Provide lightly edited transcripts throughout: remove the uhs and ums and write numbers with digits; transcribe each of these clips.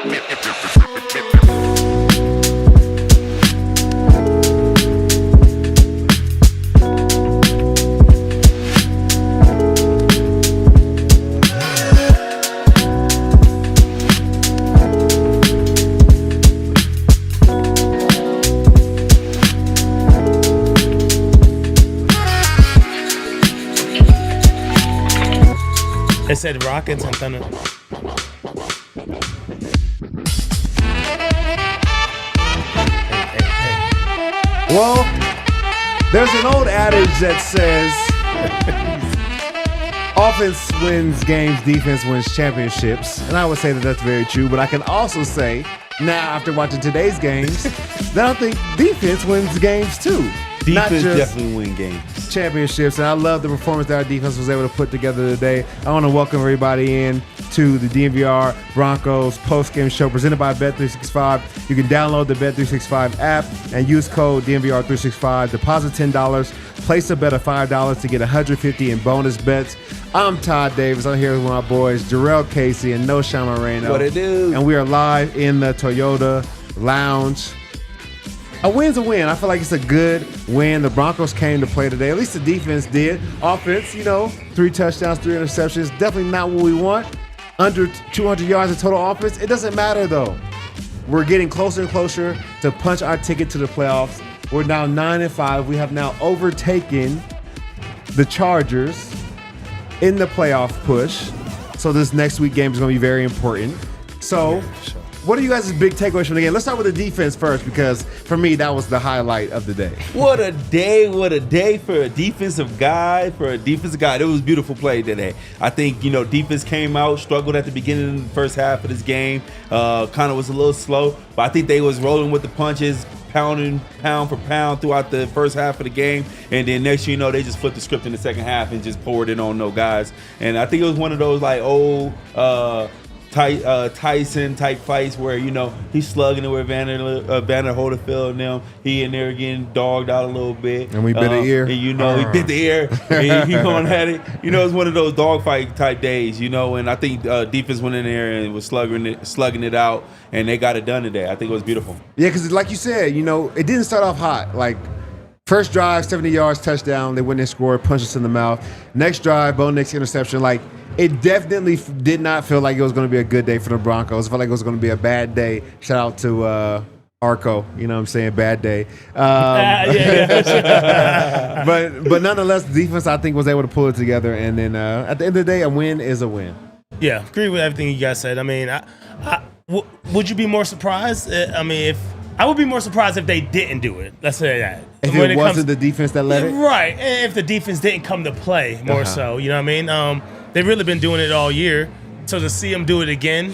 It said Rockets and Thunder. Well, there's an old adage that says offense wins games, defense wins championships. And I would say that that's very true. But I can also say now, after watching today's games, that I think defense wins games too. Defense definitely win games. Championships, and I love the performance that our defense was able to put together today. I want to welcome everybody in to the DNVR Broncos post-game show presented by Bet365. You can download the Bet365 app and use code DNVR365. Deposit $10, place a bet of $5 to get $150 in bonus bets. I'm Todd Davis. I'm here with my boys, Jurrell Casey and Knowshon Moreno. What it do? And we are live in the Toyota Lounge. A win's a win. I feel like it's a good win. The Broncos came to play today. At least the defense did. Offense, 3 touchdowns, 3 interceptions. Definitely not what we want. Under 200 yards of total offense. It doesn't matter, though. We're getting closer and closer to punch our ticket to the playoffs. We're now 9-5. We have now overtaken the Chargers in the playoff push. So this next week game is going to be very important. So what are you guys' big takeaways from the game? Let's start with the defense first, because for me, that was the highlight of the day. What a day for a defensive guy. It was a beautiful play today. I think, defense came out, struggled at the beginning of the first half of this game. Kind of was a little slow, but I think they was rolling with the punches, pounding pound for pound throughout the first half of the game. And then next thing you know, they just flipped the script in the second half and just poured it on no guys. And I think it was one of those Tyson type fights where he's slugging it with Vander Holyfield and them. He in there getting dogged out a little bit, and we bit the ear. And he bit the ear. And he going at it. It's one of those dogfight type days. And I think defense went in there and was slugging it out, and they got it done today. I think it was beautiful. Yeah, because like you said, it didn't start off hot. Like first drive, 70 yards, touchdown. They went and scored, punched us in the mouth. Next drive, Bo Nix interception. Like, it definitely did not feel like it was going to be a good day for the Broncos. It felt like it was going to be a bad day. Shout out to Arco, bad day. But nonetheless, the defense, I think, was able to pull it together. And then at the end of the day, a win is a win. Yeah, agree with everything you guys said. I mean, would you be more surprised? I would be more surprised if they didn't do it. Let's say that. If it wasn't the defense that led it? Right. And if the defense didn't come to play more so, you know what I mean? They've really been doing it all year. So to see them do it again,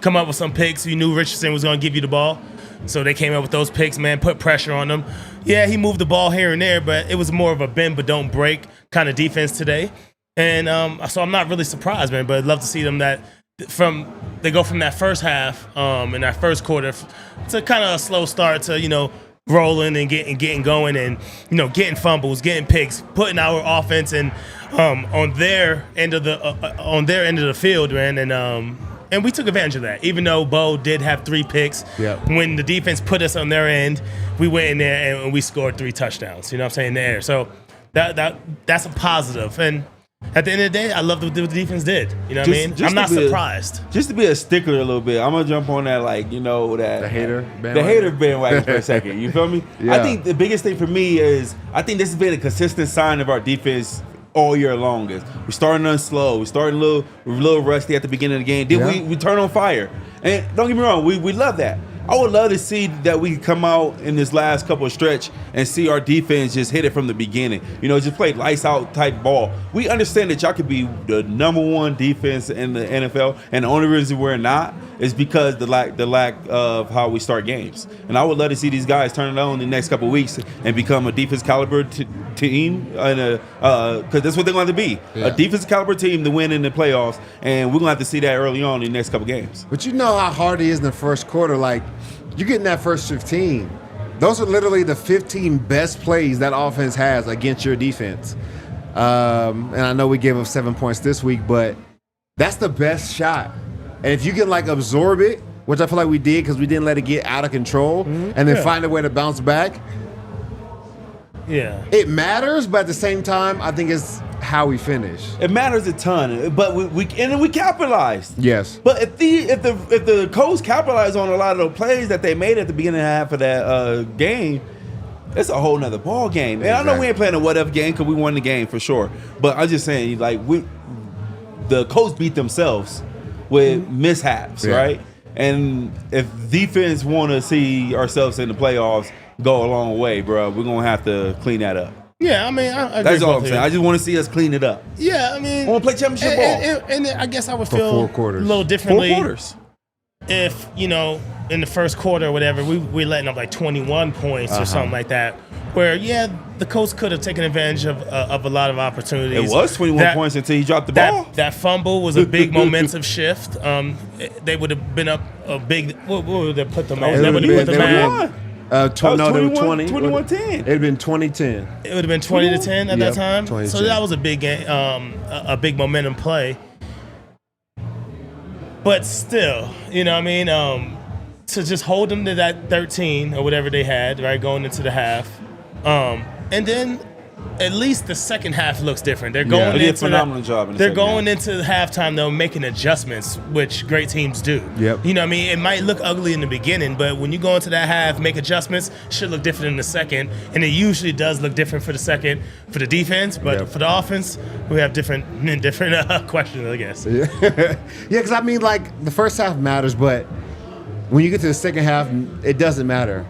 come up with some picks. You knew Richardson was going to give you the ball. So they came up with those picks, man, put pressure on them. Yeah, he moved the ball here and there, but it was more of a bend but don't break kind of defense today. And so I'm not really surprised, man, but I'd love to see them they go from that first half in that first quarter to kind of a slow start to, rolling and getting going and, getting fumbles, getting picks, putting our offense in on their end of the field, man, and we took advantage of that. Even though Bo did have 3 picks, when the defense put us on their end, we went in there and we scored 3 touchdowns. You know what I'm saying, in the air. So that's a positive. And at the end of the day, I love what the defense did. You know what I mean? I'm not surprised. Just to be a stickler a little bit, I'm gonna jump on that, the hater bandwagon for a second. You feel me? Yeah. I think the biggest thing for me is I think this has been a consistent sign of our defense all year long. We're starting on slow. We're starting a little rusty at the beginning of the game. Then we turn on fire. And don't get me wrong, we love that. I would love to see that we can come out in this last couple of stretch and see our defense just hit it from the beginning. Just play lights out type ball. We understand that y'all could be the #1 defense in the NFL, and the only reason we're not is because the lack of how we start games. And I would love to see these guys turn it on in the next couple of weeks and become a defense caliber team, because that's what they're going to be, a defense caliber team to win in the playoffs. And we're going to have to see that early on in the next couple of games. But you know how hard it is in the first quarter. Like, you're getting that first 15. Those are literally the 15 best plays that offense has against your defense. And I know we gave up 7 points this week, but that's the best shot And if you can like absorb it, which I feel like we did because we didn't let it get out of control, and then find a way to bounce back. Yeah, it matters, but at the same time, I think it's how we finish. It matters a ton, but we capitalized. Yes, but if the Colts capitalized on a lot of the plays that they made at the beginning half of that game, it's a whole nother ball game. And I know we ain't playing a whatever game because we won the game for sure. But I'm just saying, like the Colts beat themselves with mishaps, right? And if defense want to see ourselves in the playoffs go a long way, bro, we're gonna have to clean that up. Yeah, I mean, that's all I'm saying. I just want to see us clean it up. Yeah, I mean, I want to play championship ball. And I guess I would for feel 4 quarters. a little differently. 4 quarters. If, you know, in the first quarter or whatever, we're letting up like 21 points or something like that, where, the Colts could have taken advantage of a lot of opportunities. It was 21 points until he dropped the ball. That fumble was a big momentum shift. They would have been up a big – what would they put them on? They would have put them at – no, they were 20. 21-10. It'd have been 20-10. It would have been 20-10 at that time. 20-10. So that was a big game, a big momentum play. But still, you know what I mean? To just hold them to that 13 or whatever they had, right, going into the half. And then at least the second half looks different. They're going into a phenomenal job in the they're going into halftime though, making adjustments, which great teams do. Yep. You know what I mean? It might look ugly in the beginning, but when you go into that half, make adjustments, should look different in the second. And it usually does look different for the second for the defense, but for the offense, we have different questions, I guess. Yeah, because I mean, like the first half matters, but when you get to the second half, it doesn't matter.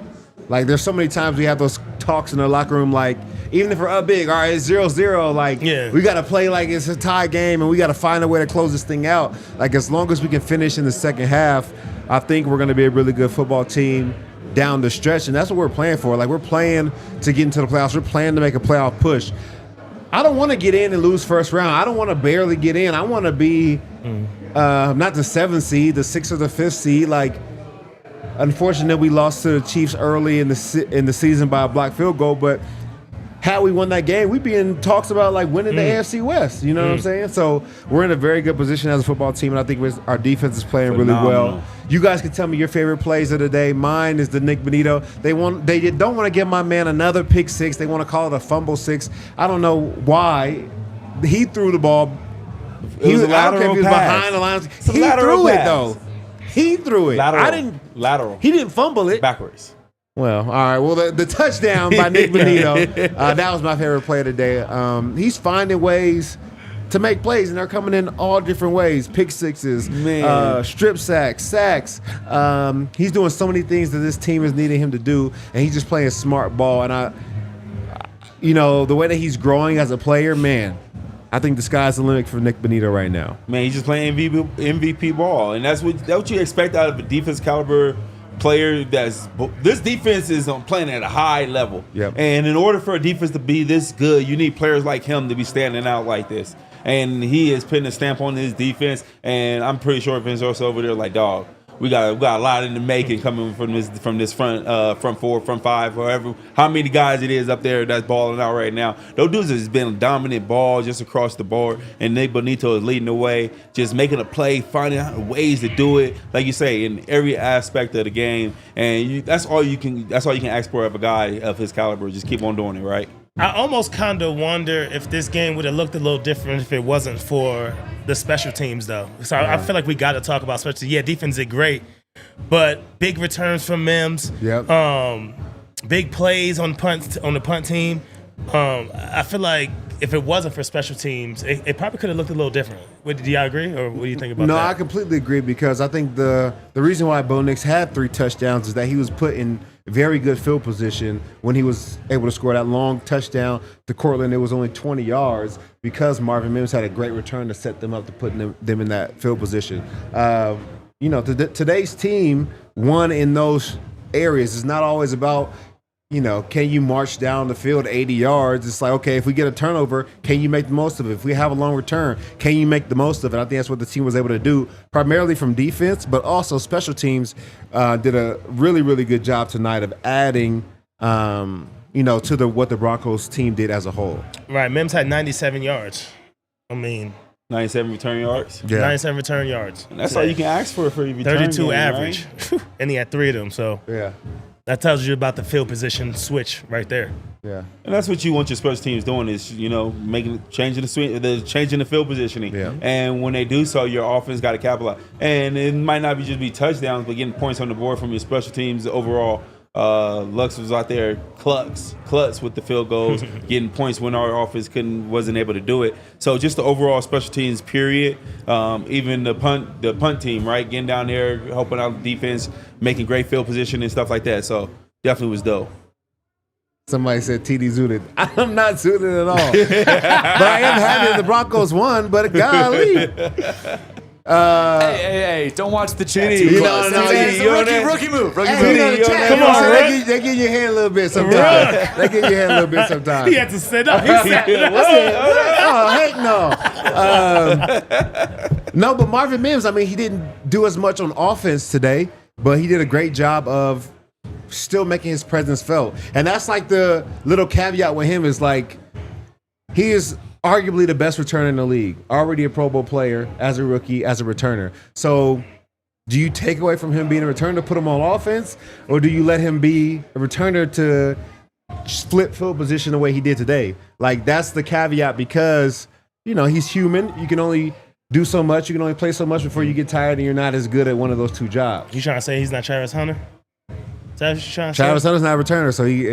Like, there's so many times we have those talks in the locker room, like, even if we're up big, all right, it's 0-0, like, we got to play like it's a tie game, and we got to find a way to close this thing out. Like, as long as we can finish in the second half, I think we're going to be a really good football team down the stretch, and that's what we're playing for. Like, we're playing to get into the playoffs. We're playing to make a playoff push. I don't want to get in and lose first round. I don't want to barely get in. I want to be not the 7th seed, the 6th or the 5th seed, like, unfortunately, we lost to the Chiefs early in the season by a blocked field goal, but had we won that game, we'd be in talks about like winning the AFC West. You know what I'm saying? So we're in a very good position as a football team, and I think our defense is playing really well. You guys can tell me your favorite plays of the day. Mine is the Nik Bonitto. They don't want to give my man another pick six. They want to call it a fumble six. I don't know why. He threw the ball. I don't care if he was behind the lines. He threw it though. He threw it. Lateral. He didn't fumble it. Backwards. Well, all right. Well, the touchdown by Nik Bonitto, that was my favorite play of the day. He's finding ways to make plays, and they're coming in all different ways. Pick sixes, strip sacks. He's doing so many things that this team is needing him to do, and he's just playing smart ball. And the way that he's growing as a player, man, I think the sky's the limit for Nik Bonitto right now. Man, he's just playing MVP ball, and that's what you expect out of a defense caliber player. This defense is playing at a high level. Yep. And in order for a defense to be this good, you need players like him to be standing out like this. And he is putting a stamp on his defense, and I'm pretty sure Vince Russell over there like, dog, we got a lot in the making coming from this front four, front five, however, how many guys it is up there that's balling out right now. Those dudes has been a dominant ball just across the board, and Nik Bonitto is leading the way, just making a play, finding out ways to do it, like you say, in every aspect of the game. And that's all you can ask for of a guy of his caliber. Just keep on doing it, right? I almost kind of wonder if this game would have looked a little different if it wasn't for the special teams, though. So I feel like we got to talk about special teams. Yeah, defense did great, but big returns from Mims. Yep. Big plays on the punt team. I feel like if it wasn't for special teams, it probably could have looked a little different. Do y'all agree, or what do you think about that? No, I completely agree, because I think the reason why Bo Nix had 3 touchdowns is that he was put in very good field position when he was able to score that long touchdown to Cortland. It was only 20 yards because Marvin Mims had a great return to set them up to put them in that field position. Today's team won in those areas. It's not always about, can you march down the field 80 yards? It's like, okay, if we get a turnover, can you make the most of it? If we have a long return, can you make the most of it? I think that's what the team was able to do, primarily from defense, but also special teams did a really, really good job tonight of adding, to what the Broncos team did as a whole. Right, Mims had 97 yards. I mean, 97 return yards. Yeah. 97 return yards. And that's all you can ask for your return 32 game, average. Right? And he had 3 of them. So yeah, that tells you about the field position switch right there. Yeah. And that's what you want your special teams doing is, changing the swing, changing the field positioning. Yeah. And when they do so, your offense got to capitalize. And it might not just be touchdowns, but getting points on the board from your special teams overall. Lux was out there klutz with the field goals, getting points when our offense wasn't able to do it. So just the overall special teams period, even the punt team, right, getting down there, helping out the defense, making great field position and stuff like that. So definitely was dope. Somebody said TD zooted. I'm not zooted at all, but I am happy the Broncos won. But golly. Hey! Don't watch the chat. Rookie move. Come on, they give you a hand a little bit sometimes. They give you a hand a little bit sometimes. He had to sit up. He sat up. Oh, heck no. No, but Marvin Mims, I mean, he didn't do as much on offense today, but he did a great job of still making his presence felt. And that's like the little caveat with him is like, he is arguably the best returner in the league, already a Pro Bowl player as a rookie, as a returner. So do you take away from him being a returner to put him on offense, or do you let him be a returner to split field position the way he did today? Like, that's the caveat because, he's human. You can only do so much. You can only play so much before you get tired and you're not as good at one of those 2 jobs. You trying to say he's not Travis Hunter? Is that what you're trying to say? Travis Hunter's not a returner, so he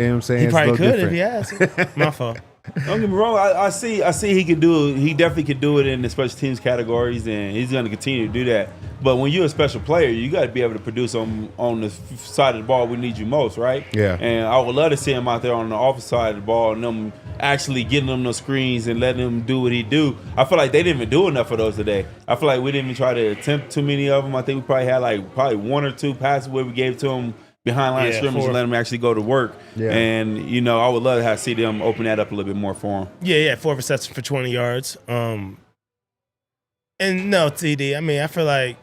probably could if he asked. My fault. Don't get me wrong. I see he can do it. He definitely can do it in the special teams categories, and he's going to continue to do that. But when you're a special player, you got to be able to produce on the side of the ball we need you most, right? Yeah. And I would love to see him out there on the offensive side of the ball and them actually getting them those screens and letting him do what he do. I feel like they didn't even do enough of those today. I feel like we didn't even try to attempt too many of them. I think we probably had 1 or 2 passes where we gave to him behind line of scrimmage and let him actually go to work. Yeah. And, I would love to see them open that up a little bit more for him. Yeah, 4 receptions for 20 yards. And no, TD, I mean, I feel like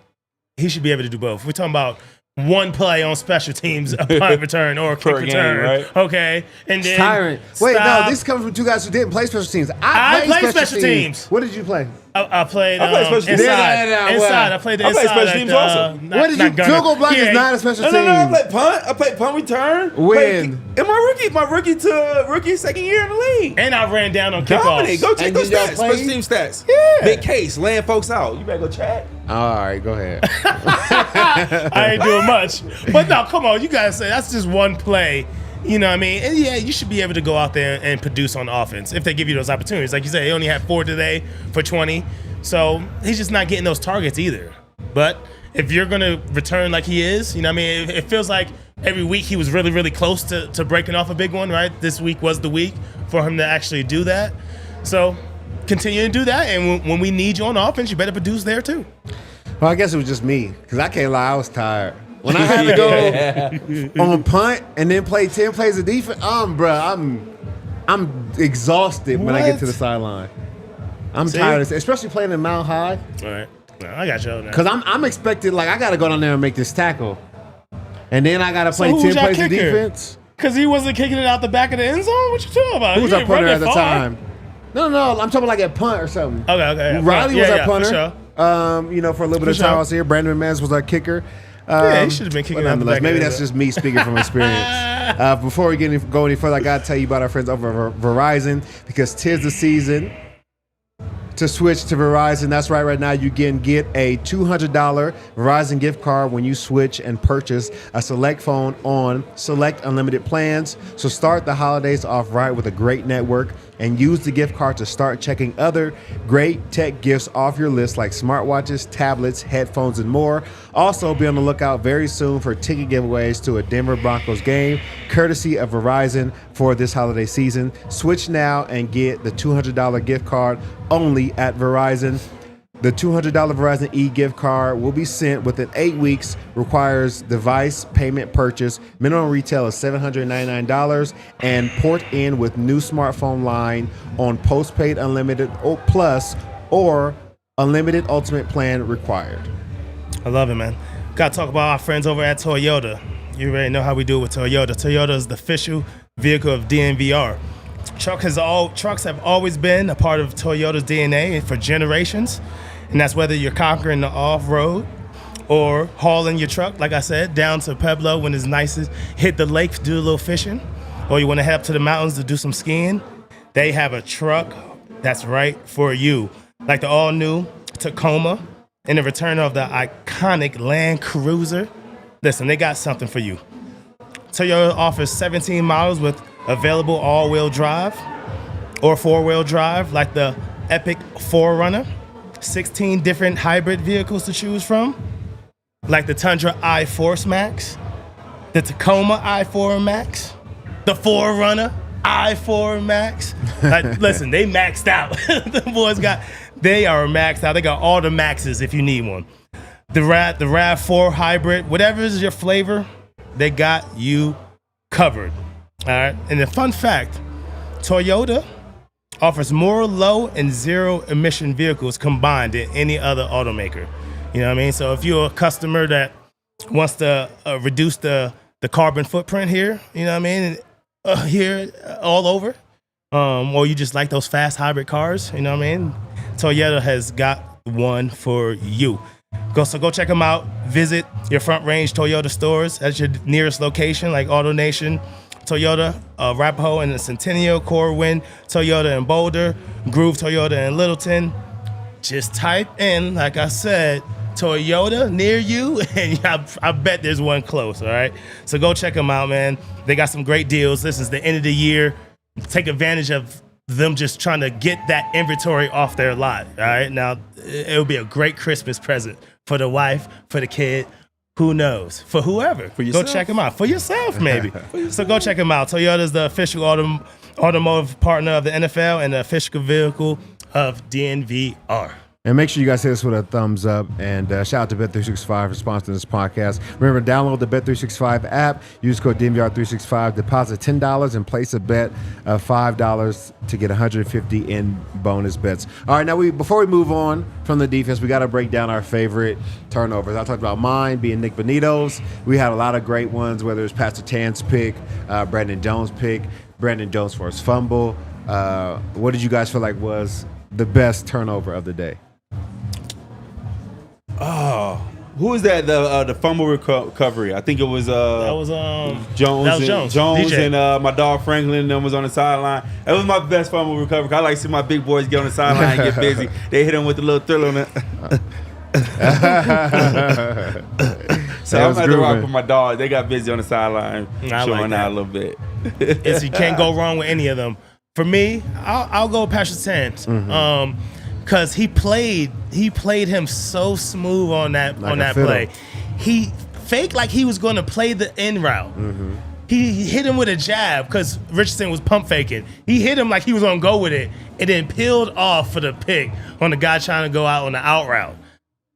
he should be able to do both. We're talking about 1 play on special teams, a punt return or a kick return. Right? Okay. And then tyrant. Wait, no, this comes from 2 guys who didn't play special teams. I played special teams. What did you play? I played special teams. Inside. I played the inside. Special teams also. What did you? Field goal block is not a special team. No, I played punt. I played punt return. When? In my rookie second year in the league. And I ran down on kickoffs. Go check those stats. Special team stats. Yeah. Big case, laying folks out. You better go chat. All right, go ahead. I ain't doing much. But no, come on. You guys say that's just 1 play. You know what I mean? And yeah, you should be able to go out there and produce on offense if they give you those opportunities. Like you said, he only had 4 today for 20. So he's just not getting those targets either. But if you're going to return like he is, you know what I mean? It feels like every week he was really, really close to breaking off a big one, right? This week was the week for him to actually do that. So continue to do that. And when we need you on offense, you better produce there too. Well, I guess it was just me because I can't lie, I was tired. When I had to go on punt and then play 10 plays of defense, I'm exhausted when I get to the sideline. I'm tired, especially playing in Mount High. All right, I got you. Because I'm expected, like, I got to go down there and make this tackle. And then I got to play 10 plays of defense. Because he wasn't kicking it out the back of the end zone? What you talking about? Who was our punter at the time? No, I'm talking like at punt or something. Okay. Riley was our punter. For a little bit of time I was here. Brandon Mez was our kicker. He should have been kicking out the back. Maybe that's just me speaking from experience. Before we go any further, I got to tell you about our friends over Verizon because 'tis the season to switch to Verizon. That's right now you can get a $200 Verizon gift card when you switch and purchase a select phone on select unlimited plans. So start the holidays off right with a great network and use the gift card to start checking other great tech gifts off your list like smartwatches, tablets, headphones, and more. Also be on the lookout very soon for ticket giveaways to a Denver Broncos game, courtesy of Verizon for this holiday season. Switch now and get the $200 gift card only at Verizon. The $200 Verizon e-gift card will be sent within 8 weeks, requires device payment purchase. Minimum retail is $799 and port in with new smartphone line on postpaid unlimited plus or unlimited ultimate plan required. I love it, man. Got to talk about our friends over at Toyota. You already know how we do it with Toyota. Toyota is the official vehicle of DNVR. Trucks have always been a part of Toyota's DNA for generations, and that's whether you're conquering the off-road or hauling your truck, like I said, down to Pueblo when it's nicest, hit the lake to do a little fishing, or you want to head up to the mountains to do some skiing. They have a truck that's right for you, like the all-new Tacoma and the return of the iconic Land Cruiser. Listen, they got something for you. Toyota offers 17 models with available all-wheel drive or four-wheel drive, like the Epic 4Runner. 16 different hybrid vehicles to choose from, like the Tundra i4 Max, the Tacoma i4 Max, the 4Runner i4 Max. Like, listen, they maxed out. The boys they are maxed out. They got all the maxes if you need one. The RAV4 hybrid, whatever is your flavor, they got you covered. All right. And the fun fact, Toyota offers more low and zero emission vehicles combined than any other automaker. You know what I mean? So if you're a customer that wants to reduce the carbon footprint here, you know what I mean, here all over, or you just like those fast hybrid cars, you know what I mean, Toyota has got one for you. So go check them out. Visit your Front Range Toyota stores at your nearest location, like AutoNation, Toyota, Arapahoe and the Centennial, Corwin, Toyota in Boulder, Groove Toyota in Littleton. Just type in, like I said, Toyota near you, and I bet there's one close, all right? So go check them out, man. They got some great deals. This is the end of the year. Take advantage of them just trying to get that inventory off their lot, all right? Now, it'll be a great Christmas present for the wife, for the kid, who knows? For whoever. For yourself. Go check them out. For yourself, maybe. So go check them out. Toyota is the official automotive partner of the NFL and the official vehicle of DNVR. And make sure you guys hit us with a thumbs up. And shout out to Bet365 for sponsoring this podcast. Remember, download the Bet365 app. Use code DNVR365. Deposit $10 and place a bet of $5 to get 150 in bonus bets. All right, now before we move on from the defense, we got to break down our favorite turnovers. I talked about mine being Nik Bonitto's. We had a lot of great ones, whether it's Patrick Surtain's pick, Brandon Jones' pick, Brandon Jones for his fumble. What did you guys feel like was the best turnover of the day? Oh, who was that? The fumble recovery. I think it was Jones. That was Jones. Jones and my dog Franklin. Them was on the sideline. That was my best fumble recovery. I like to see my big boys get on the sideline and get busy. They hit him with a little thrill on it. So I'm at the rock with my dog. They got busy on the sideline, showing out a little bit. You can't go wrong with any of them. For me, I'll go Patrick Surtain. Because he played him so smooth on that play. He faked like he was going to play the in route. Mm-hmm. He hit him with a jab because Richardson was pump faking. He hit him like he was going to go with it and then peeled off for the pick on the guy trying to go out on the out route.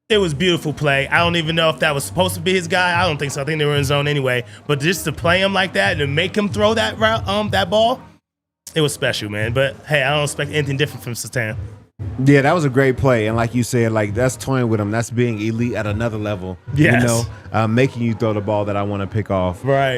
It was a beautiful play. I don't even know if that was supposed to be his guy. I don't think so. I think they were in zone anyway. But just to play him like that and to make him throw that route, that ball, it was special, man. But hey, I don't expect anything different from Surtain. Yeah, that was a great play, and like you said, like that's toying with him. That's being elite at another level. Yes. You know, making you throw the ball that I want to pick off. Right.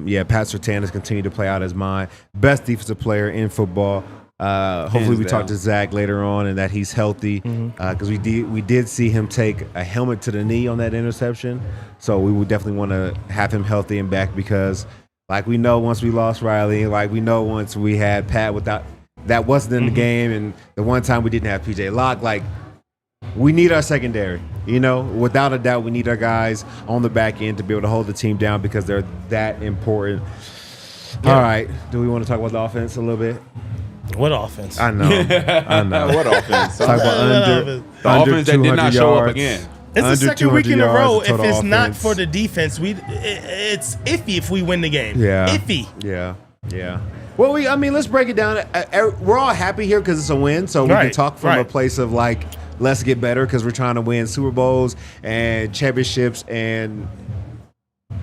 Yeah, Pat Surtain has continued to play out his mind. Best defensive player in football. Hopefully, we talk to Zach later on, and that he's healthy because we did see him take a helmet to the knee on that interception. So we would definitely want to have him healthy and back because, like we know, once we lost Riley, like we know once we had Pat without. That wasn't in the game, and the one time we didn't have PJ Locke, like, we need our secondary. You know, without a doubt, we need our guys on the back end to be able to hold the team down because they're that important. Yeah. All right, do we want to talk about the offense a little bit? What offense? I know. What offense? Talk about the offense that did not show up again. It's the second week in a row. If it's not for the defense, it's iffy if we win the game. Yeah. Iffy. Yeah. Well, let's break it down. We're all happy here because it's a win, so we can talk from a place of like, let's get better because we're trying to win Super Bowls and championships and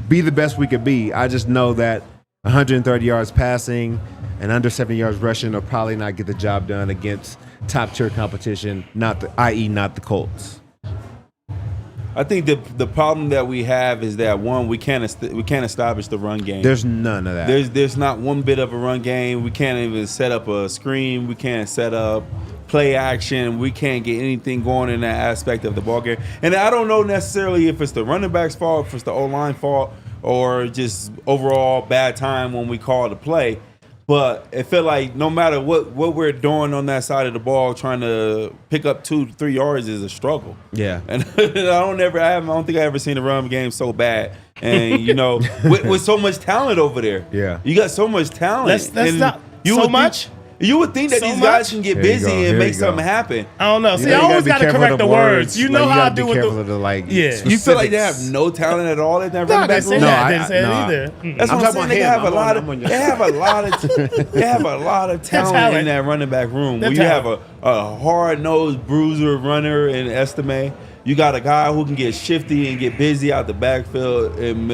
be the best we could be. I just know that 130 yards passing and under 70 yards rushing will probably not get the job done against top-tier competition, i.e. not the Colts. I think the problem that we have is that one, we can't establish the run game. There's none of that. There's not one bit of a run game. We can't even set up a screen. We can't set up play action. We can't get anything going in that aspect of the ball game. And I don't know necessarily if it's the running back's fault, if it's the O-line fault, or just overall bad time when we call the play. But it felt like no matter what we're doing on that side of the ball, trying to pick up 2-3 yards is a struggle. Yeah, and I don't think I ever seen a run game so bad. And with so much talent over there. Yeah, you got so much talent. That's not so much. You would think that these guys can get busy and make something happen. I don't know. See, I always got to correct the words. You know how I do with the You feel like they have no talent at all in that running back room? No, I didn't say that either. That's what I'm saying. They have a lot of talent in that running back room. Where you have a hard-nosed bruiser runner in Estime. You got a guy who can get shifty and get busy out the backfield in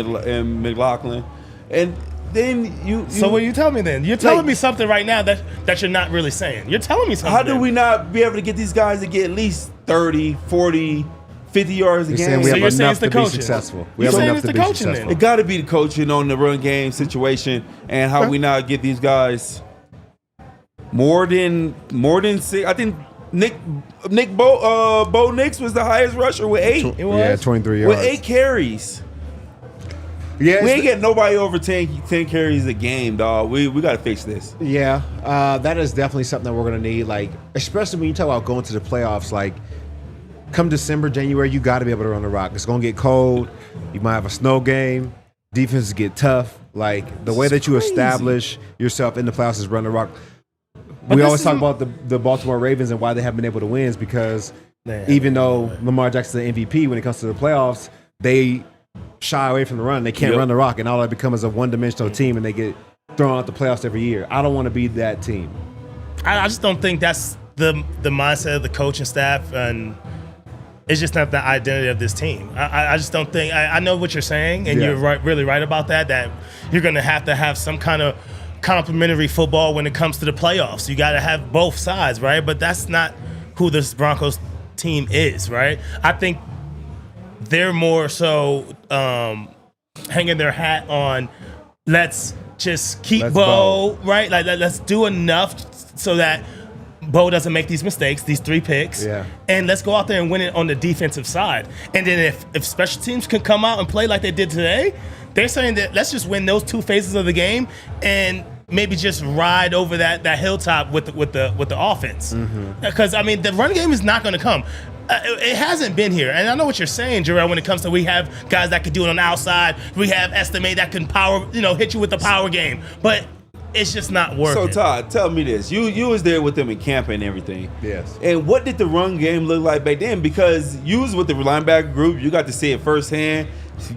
McLaughlin. And then So what are you telling me then? You're telling me something right now that you're not really saying. You're telling me something. How do we not be able to get these guys to get at least 30, 40, 50 yards a game? So you're saying it's the coaching. Successful. You're saying it's the coaching then. It got to be the coaching on the run game situation and how we not get these guys more than 6. I think Bo Nix was the highest rusher with 8. It was. Yeah, 23 yards. With 8 carries. Yeah, we ain't getting nobody over 10 carries a game, dog. We got to fix this. Yeah, that is definitely something that we're going to need. Like, especially when you talk about going to the playoffs, like, come December, January, you got to be able to run the rock. It's going to get cold. You might have a snow game. Defenses get tough. Like, the way that you establish yourself in the playoffs is run the rock. We always talk about the Baltimore Ravens and why they haven't been able to win is because even though Lamar Jackson's the MVP when it comes to the playoffs, they shy away from the run. They can't run the rock, and all that becomes a one-dimensional team, and they get thrown out the playoffs every year. I don't want to be that team. I just don't think that's the mindset of the coaching staff, and it's just not the identity of this team. I just don't think. I know what you're saying, and you're really right about that. That you're going to have some kind of complementary football when it comes to the playoffs. You got to have both sides, right? But that's not who this Broncos team is, right? I think they're more so hanging their hat on let's just keep Bo, right? Like let's do enough so that Bo doesn't make these mistakes, these 3 picks, and let's go out there and win it on the defensive side. And then if special teams can come out and play like they did today, they're saying that let's just win those 2 phases of the game and maybe just ride over that hilltop with the offense. Because I mean, the run game is not going to come. It hasn't been here, and I know what you're saying, Jurrell. When it comes to we have guys that can do it on the outside, we have Estime that can hit you with the power game, but it's just not working. So Todd, tell me this: you was there with them in camp and everything. Yes. And what did the run game look like back then? Because you was with the linebacker group, you got to see it firsthand,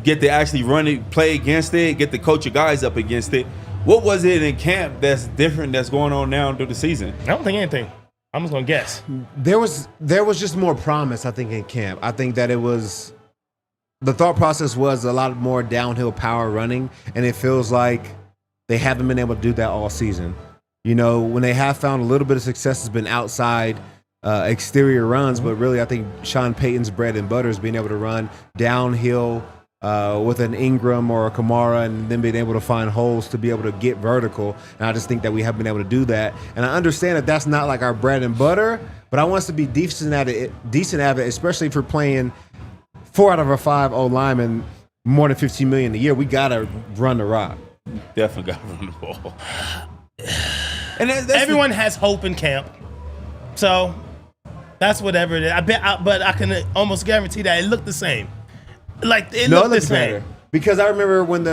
get to actually run it, play against it, get to coach your guys up against it. What was it in camp that's different that's going on now through the season? I don't think anything. I'm just gonna guess. There was just more promise, I think, in camp. I think that it was the thought process was a lot more downhill power running, and it feels like they haven't been able to do that all season. When they have found a little bit of success, has been outside exterior runs, but really I think Sean Payton's bread and butter is being able to run downhill with an Ingram or a Kamara, and then being able to find holes to be able to get vertical. And I just think that we haven't been able to do that. And I understand that that's not like our bread and butter, but I want us to be decent at it, especially if we're playing 4 out of our 5 O-linemen more than $15 million a year. We got to run the rock. Definitely got to run the ball. And everyone has hope in camp. So that's whatever it is. But I can almost guarantee that it looked the same. Like it looked the same. Better. Because I remember when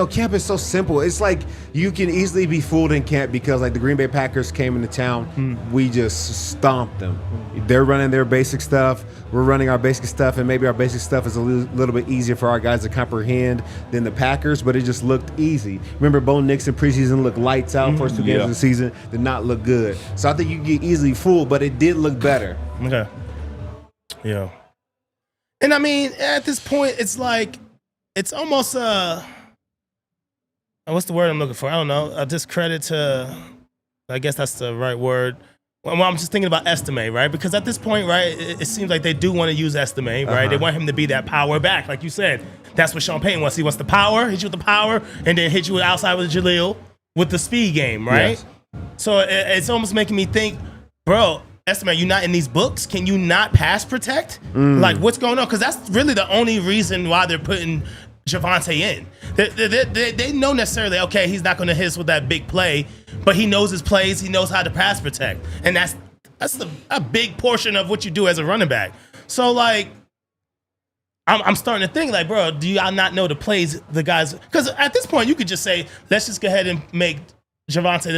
camp is so simple. It's like you can easily be fooled in camp because like the Green Bay Packers came into town, we just stomped them. They're running their basic stuff. We're running our basic stuff, and maybe our basic stuff is a little bit easier for our guys to comprehend than the Packers, but it just looked easy. Remember, Bo Nix in preseason looked lights out. First 2 games of the season did not look good. So I think you get easily fooled, but it did look better. Okay. Yeah. And I mean, at this point, it's like, it's almost what's the word I'm looking for? I don't know. A discredit to, I guess that's the right word. Well, I'm just thinking about Estime, right? Because at this point, right, it seems like they do want to use Estime, right? They want him to be that power back, like you said. That's what Sean Payton wants. He wants the power, hit you with the power, and then hit you outside with Jaleel with the speed game, right? Yes. So it's almost making me think, bro, Estime, you're not in these books? Can you not pass protect? Like, what's going on? Because that's really the only reason why they're putting Javonte in. They know necessarily, okay, he's not going to hit us with that big play, but he knows his plays. He knows how to pass protect. And that's a big portion of what you do as a running back. So, like, I'm starting to think, like, bro, do y'all not know the plays the guys? Because at this point, you could just say, let's just go ahead and make Javonte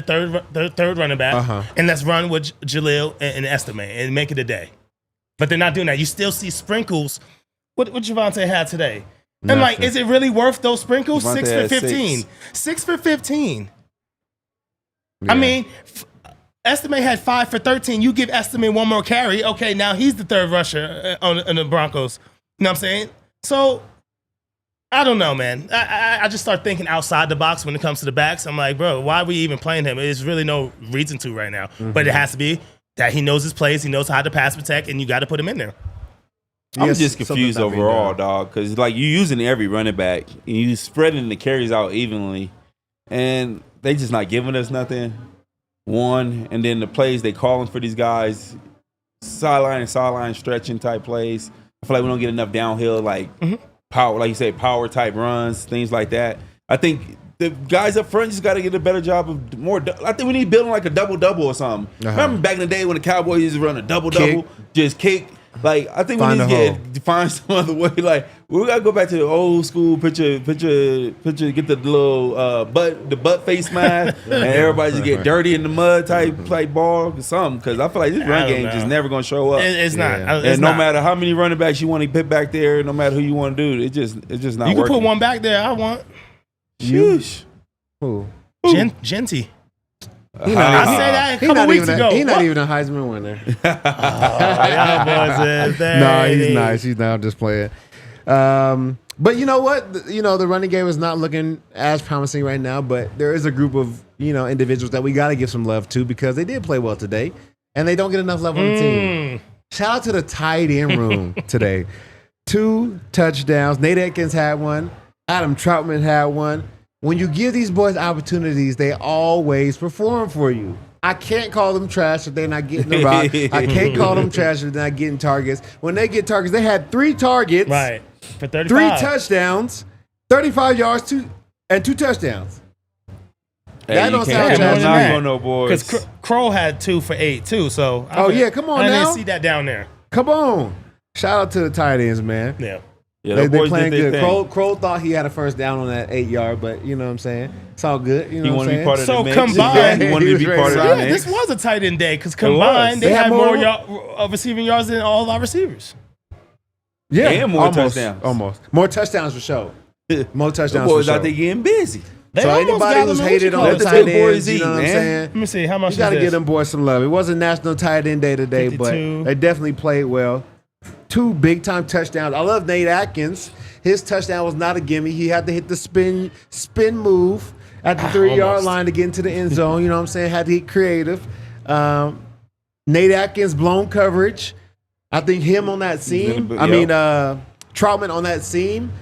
the third running back, and let's run with Jaleel and Estime and make it a day. But they're not doing that. You still see sprinkles. What Javonte had today? And I'm like, is it really worth those sprinkles? Javonte 6 for 15. 6 for 15. Yeah. I mean, Estime had 5 for 13. You give Estime one more carry. Okay, now he's the third rusher on the Broncos. You know what I'm saying? So, I don't know, man. I just start thinking outside the box when it comes to the backs. I'm like, bro, why are we even playing him? There's really no reason to right now. But it has to be that he knows his plays, he knows how to pass protect, and you got to put him in there. I'm just confused overall, dog, because like you using every running back, and you spreading the carries out evenly, and they just not giving us nothing. One, and then the plays they calling for these guys, sideline and sideline stretching type plays. I feel like we don't get enough downhill, like power, like you said, power type runs, things like that. I think the guys up front just got to get a better job of more. I think we need building like a double or something. Remember back in the day when the Cowboys used to run a double, just kick. Like I think we need to find some other way. Like we gotta go back to the old school picture. Get the little butt face mask, and everybody just get dirty in the mud type ball or something. Because I feel like this run game just never gonna show up. It's not. And no matter how many running backs you want to put back there, no matter who you want to do, it's just not. You can working. put one back there. I want. Sheesh. Who? Genty. I say that a couple weeks ago. He's not even a Heisman winner. No, he's nice. He's not just playing. But you know what? The running game is not looking as promising right now, but there is a group of, individuals that we got to give some love to because they did play well today, and they don't get enough love on the team. Shout out to the tight end room today. 2 touchdowns. Nate Atkins had one. Adam Troutman had one. When you give these boys opportunities, they always perform for you. I can't call them trash if they're not getting the rock. I can't call them trash if they're not getting targets. When they get targets, they had 3 targets. Right. For 35. 3 touchdowns, 35 yards, 2 touchdowns. Hey, that don't sound trash. No, boys. Because Crow had 2 for 8 too. So come on now. I didn't see that down there. Come on. Shout out to the tight ends, man. Yeah. They playing good. Kroll thought he had a first down on that 8-yard, but you know what I'm saying? It's all good. You know what I'm saying? So combined, he wanted to be part of the this mix. was a tight end day because combined they had more receiving yards than all of our receivers. Yeah, and more touchdowns. Almost. More touchdowns for sure. More touchdowns the boys out there getting busy. So anybody who's hated on the tight ends, you know what I'm saying? Let me see, how much you got to give them boys some love. It wasn't National Tight End Day today, 52. but they definitely played well. 2 big-time touchdowns. I love Nate Atkins. His touchdown was not a gimme. He had to hit the spin move at the 3-yard line to get into the end zone. You know what I'm saying? Had to get creative. Nate Atkins, blown coverage. I think him on that seam. Troutman on that seam.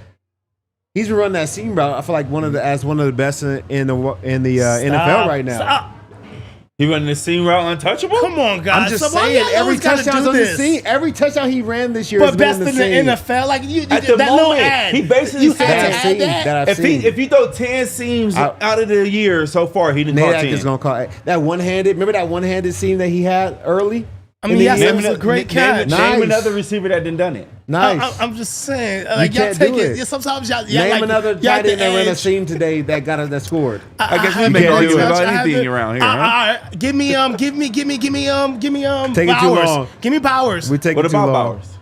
He's been running that seam route. I feel like one of the best in the NFL right now. Stop. He running the seam route untouchable? Come on, guys. I'm just saying, every touchdown on the seam, every touchdown he ran this year, but best in the NFL. Like at the moment, he basically said that if you throw 10 seams out of the year so far, he didn't call 10. Nate gonna call that one-handed. Remember that one-handed seam that he had early? I mean, that was a great catch. Name another receiver that didn't done it. Nice. I'm just saying, like y'all take it. Sometimes y'all name another tight end that ran a seam today that scored. I guess we make arguments about anything around here, huh? Give me take it too long. Give me Powers. We take what it too about long. Bowers?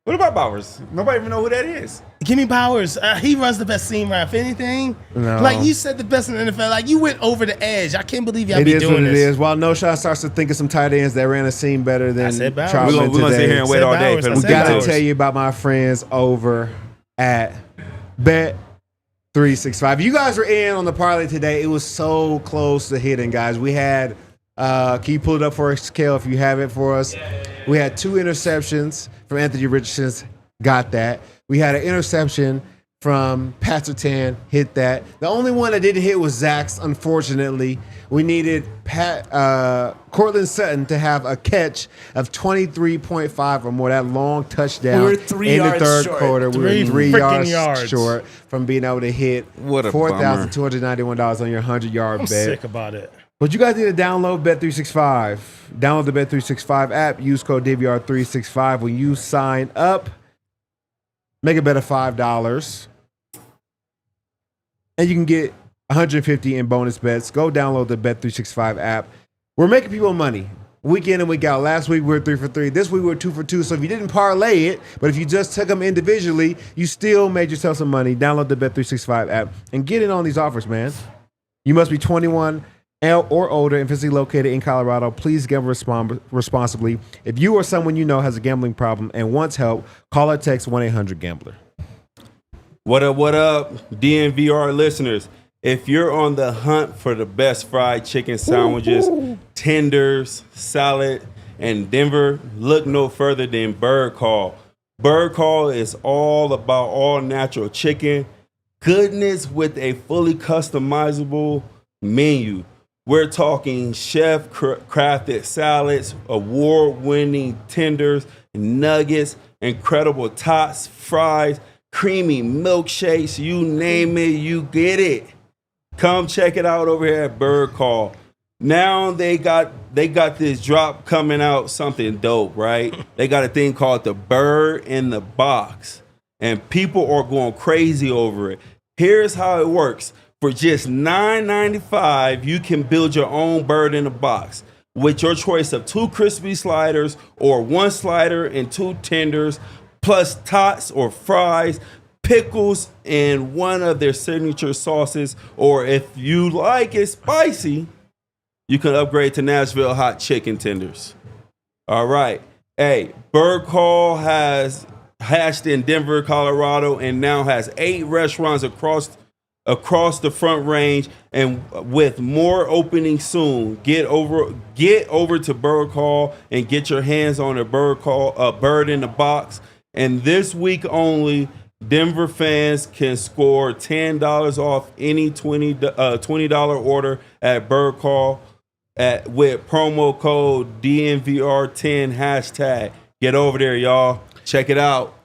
What about Bowers? Nobody even know who that is. Give me Bowers. He runs the best seam route. If anything, like you said, the best in the NFL. Like you went over the edge. I can't believe y'all be doing this. It is what it is. While Knowshon starts to think of some tight ends that ran a seam better than Troutman we're gonna sit here and wait all day. We gotta tell you about my friends over at Bet365. You guys were in on the parlay today. It was so close to hitting, guys. We had Can you pull it up for us, Kale, if you have it for us? We had 2 interceptions from Anthony Richardson. Got that. We had an interception from Patrick Surtain, hit that. The only one that didn't hit was Zac's, unfortunately. We needed Cortland Sutton to have a catch of 23.5 or more, that long touchdown we were 3 in the yards third short. quarter. We were 3 yards short from being able to hit $4,291 on your 100-yard bet. I'm sick about it. But you guys need to download Bet365. Download the Bet365 app. Use code DNVR365 when you sign up. Make a bet of $5. And you can get $150 in bonus bets. Go download the Bet365 app. We're making people money week in and week out. Last week we were 3 for 3. This week we were 2 for 2. So if you didn't parlay it, but if you just took them individually, you still made yourself some money. Download the Bet365 app and get in on these offers, man. You must be 21 or older and physically located in Colorado. Please gamble responsibly. If you or someone you know has a gambling problem and wants help, call or text 1-800-GAMBLER. What up, DNVR listeners? If you're on the hunt for the best fried chicken sandwiches, tenders, salad, and Denver, look no further than Bird Call. Bird Call is all about all natural chicken, goodness with a fully customizable menu. We're talking chef-crafted salads, award-winning tenders, nuggets, incredible tots, fries, creamy milkshakes, you name it, you get it. Come check it out over here at Bird Call. Now they got this drop coming out, something dope, right? They got a thing called the Bird in the Box, and people are going crazy over it. Here's how it works. For just $9.95, you can build your own bird in a box with your choice of 2 crispy sliders or 1 slider and 2 tenders, plus tots or fries, pickles, and one of their signature sauces. Or if you like it spicy, you can upgrade to Nashville hot chicken tenders. All right. Hey, Bird Call has hatched in Denver, Colorado, and now has 8 restaurants across the Front Range, and with more opening soon. Get over to Bird Call and get your hands on a bird in the box. And this week only, Denver fans can score $10 off any $20 order at Bird Call with promo code DNVR10 hashtag. Get over there, y'all. Check it out.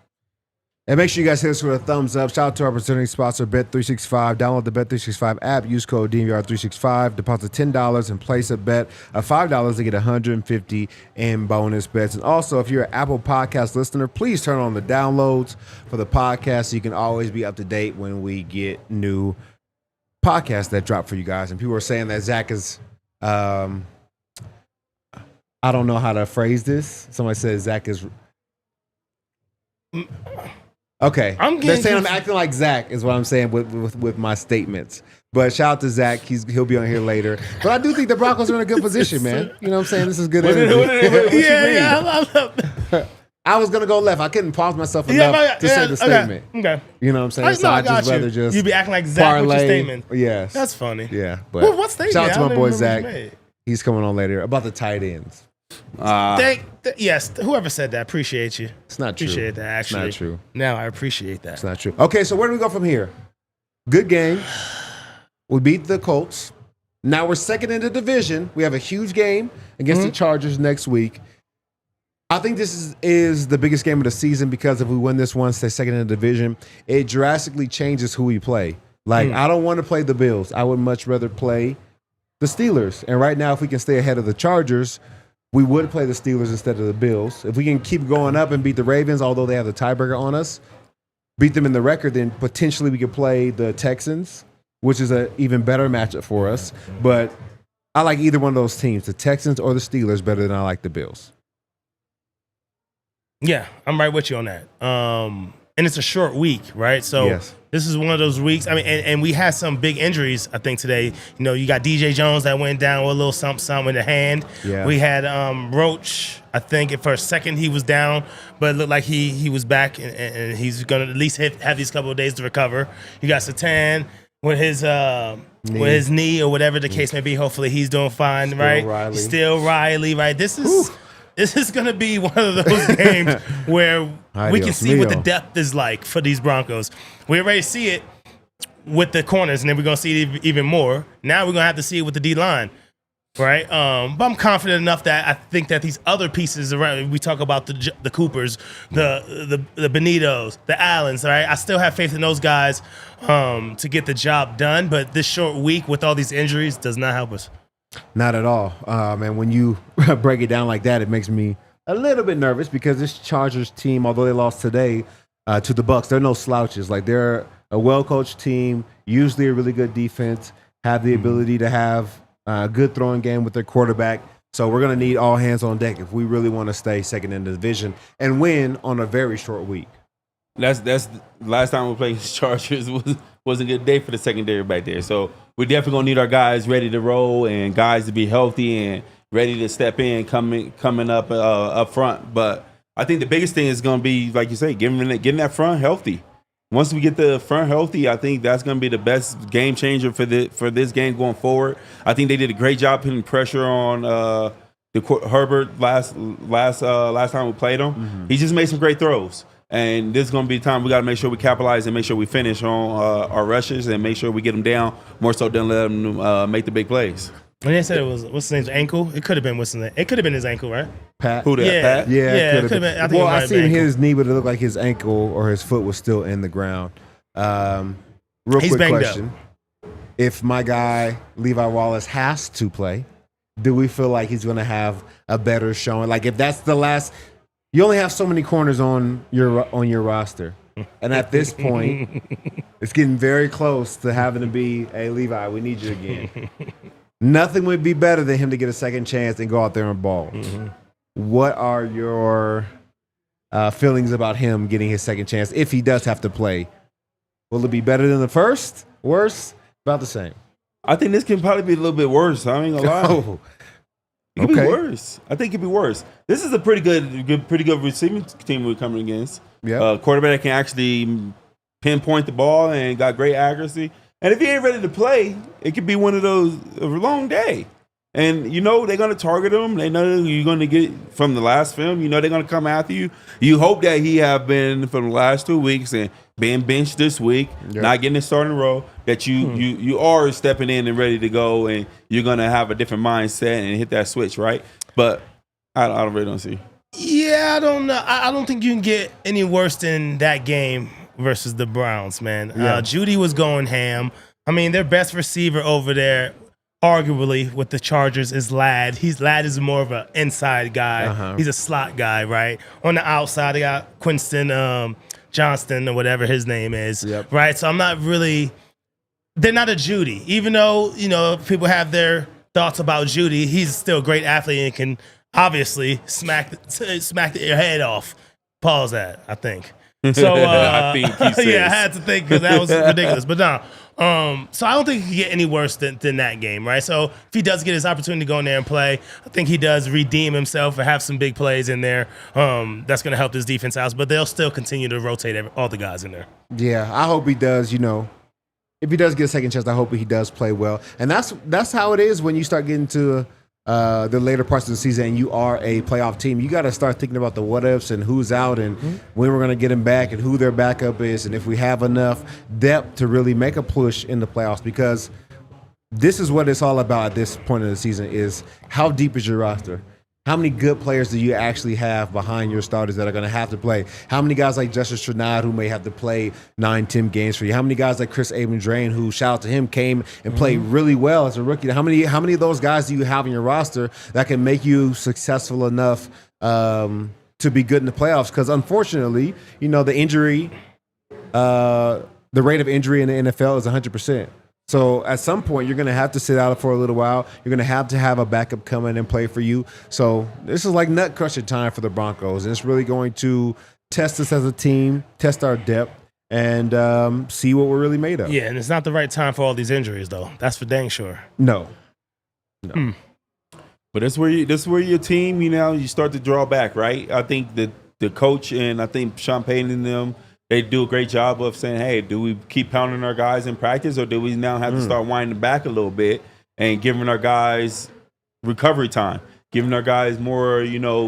And make sure you guys hit us with a thumbs up. Shout out to our presenting sponsor, Bet365. Download the Bet365 app. Use code DNVR365. Deposit $10 and place a bet of $5 to get $150 in bonus bets. And also, if you're an Apple Podcast listener, please turn on the downloads for the podcast so you can always be up to date when we get new podcasts that drop for you guys. And people are saying that Zac is, I don't know how to phrase this. Somebody said Zac is... Okay, they're saying I'm acting like Zac is what I'm saying with my statements. But shout out to Zac. He'll be on here later. But I do think the Broncos are in a good position, man. You know what I'm saying? This is good energy. I was going to go left. I couldn't pause myself enough to say the statement. Okay. You know what I'm saying? So I just rather just you be acting like Zac with your statement. Yes. That's funny. Yeah. But what statement? Shout out to my boy Zac. He's coming on later about the tight ends. Yes, whoever said that, appreciate you. It's not true. Appreciate that, actually. It's not true. Now I appreciate that. It's not true. Okay, so where do we go from here? Good game. We beat the Colts. Now we're second in the division. We have a huge game against the Chargers next week. I think this is the biggest game of the season because if we win this one, stay second in the division, it drastically changes who we play. Like, I don't want to play the Bills. I would much rather play the Steelers. And right now, if we can stay ahead of the Chargers, we would play the Steelers instead of the Bills. If we can keep going up and beat the Ravens, although they have the tiebreaker on us, beat them in the record, then potentially we could play the Texans, which is an even better matchup for us. But I like either one of those teams, the Texans or the Steelers, better than I like the Bills. Yeah, I'm right with you on that. And it's a short week, right? So this is one of those weeks. I mean, and we had some big injuries, I think, today. You know, you got DJ Jones that went down with a little something in the hand. Yeah. We had Roach, I think, for a second he was down, but it looked like he was back, and he's going to at least have these couple of days to recover. You got Surtain. with his knee or whatever the case may be. Hopefully he's doing fine, right? Still Riley, right? This is going to be one of those games where we can see what the depth is like for these Broncos. We already see it with the corners, and then we're going to see it even more. Now we're going to have to see it with the D-line, right? But I'm confident enough that I think that these other pieces around, we talk about the Coopers, the Bonitos, the Allens, right? I still have faith in those guys to get the job done, but this short week with all these injuries does not help us. Not at all. And when you break it down like that, it makes me a little bit nervous because this Chargers team, although they lost today to the Bucs, they're no slouches. Like, they're a well-coached team, usually a really good defense, have the ability to have a good throwing game with their quarterback. So we're going to need all hands on deck if we really want to stay second in the division and win on a very short week. That's last time we played the Chargers was a good day for the secondary back there. So we're definitely going to need our guys ready to roll and guys to be healthy and ready to step in coming up front. But I think the biggest thing is going to be, like you say, getting that front healthy. Once we get the front healthy, I think that's going to be the best game changer for this game going forward. I think they did a great job putting pressure on Herbert last time we played him. Mm-hmm. He just made some great throws. And this is going to be the time we got to make sure we capitalize and make sure we finish on our rushes and make sure we get them down more so than let them make the big plays. When they said it was, what's his name's ankle? It could have been it could have been his ankle, right? Pat. Who that? Yeah. Pat? Yeah, it could have been. Well, I seen his knee, but it looked like his ankle or his foot was still in the ground. Real He's quick question. If my guy, Levi Wallace, has to play, do we feel like he's going to have a better showing? Like, if that's the last, you only have so many corners on your roster. And at this point, it's getting very close to having to be, hey, Levi, we need you again. Nothing would be better than him to get a second chance and go out there and ball. Mm-hmm. What are your feelings about him getting his second chance if he does have to play? Will it be better than the first? Worse? About the same? I think this can probably be a little bit worse. I ain't gonna lie. Oh. It could be worse. I think it could be worse. This is a pretty good receiving team we're coming against. Yeah. Quarterback that can actually pinpoint the ball and got great accuracy. And if he ain't ready to play, it could be one of those a long day. And you know they're gonna target him. They know you're gonna get from the last film. You know they're gonna come after you. You hope that he have been for the last 2 weeks and being benched this week, not getting a starting role. That you are stepping in and ready to go, and you're gonna have a different mindset and hit that switch, right? But I really don't see. Yeah, I don't know. I don't think you can get any worse than that game versus the Browns, man. Yeah. Judy was going ham. I mean, their best receiver over there, arguably, with the Chargers is Ladd. Ladd is more of an inside guy. Uh-huh. He's a slot guy, right? On the outside, they got Quinston Johnston or whatever his name is, right? So I'm not really – they're not a Judy. Even though, you know, people have their thoughts about Judy, he's still a great athlete and can obviously smack your head off. Pause that, I think. So I think he says. Yeah, I had to think because that was ridiculous. But no, so I don't think he can get any worse than that game, right? So if he does get his opportunity to go in there and play, I think he does redeem himself and have some big plays in there. That's going to help this defense out. But they'll still continue to rotate all the guys in there. Yeah, I hope he does. You know, if he does get a second chance, I hope he does play well. And that's how it is when you start getting to the later parts of the season and you are a playoff team. You got to start thinking about the what ifs and who's out and when we're going to get them back and who their backup is and if we have enough depth to really make a push in the playoffs, because this is what it's all about at this point of the season is how deep is your roster? How many good players do you actually have behind your starters that are going to have to play? How many guys like Justice Trinidad who may have to play 9-10 games for you? How many guys like Chris Abendrain who, shout out to him, came and played really well as a rookie? How many of those guys do you have in your roster that can make you successful enough to be good in the playoffs? Because unfortunately, you know, the rate of injury in the NFL is 100%. So at some point, you're going to have to sit out for a little while. You're going to have a backup come in and play for you. So this is like nut crusher time for the Broncos. And it's really going to test us as a team, test our depth, and see what we're really made of. Yeah, and it's not the right time for all these injuries, though. That's for dang sure. No. But that's where your team, you know, you start to draw back, right? I think that the coach and I think Sean Payton and them, they do a great job of saying, hey, do we keep pounding our guys in practice, or do we now have to start winding back a little bit and giving our guys recovery time, giving our guys more,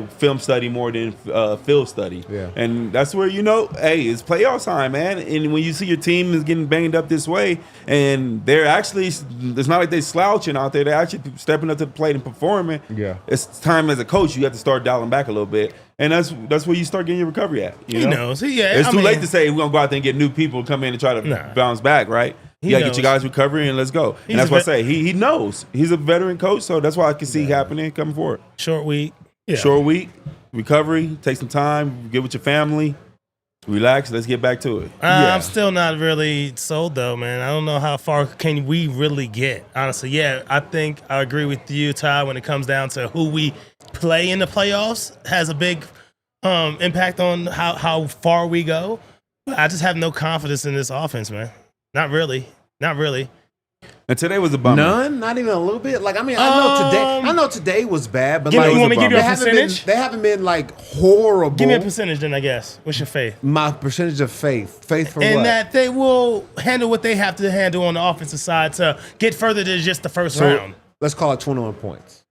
film study more than field study. Yeah. And that's where, hey, it's playoff time, man. And when you see your team is getting banged up this way, and they're actually, it's not like they're slouching out there. They're actually stepping up to the plate and performing. Yeah. It's time as a coach, you have to start dialing back a little bit. And that's where you start getting your recovery at. He knows. It's too late to say we're going to go out there and get new people to come in and try to bounce back, right? You got to get your guys recovery and let's go. And that's why I say he knows. He's a veteran coach, so that's why I can see happening coming forward. Short week. Yeah. Short week, recovery, take some time, get with your family, relax, let's get back to it. I'm still not really sold, though, man. I don't know how far can we really get, honestly. Yeah, I think I agree with you, Ty, when it comes down to who we play in the playoffs has a big impact on how far we go. But I just have no confidence in this offense, man. Not really. And today was a bummer. None, not even a little bit. Like, I know today was bad, but you want me to give you a percentage? They haven't been like horrible. Give me a percentage, then I guess. What's your faith? My percentage of faith. Faith for and what? And that they will handle what they have to handle on the offensive side to get further than just the first round. Let's call it 21 points.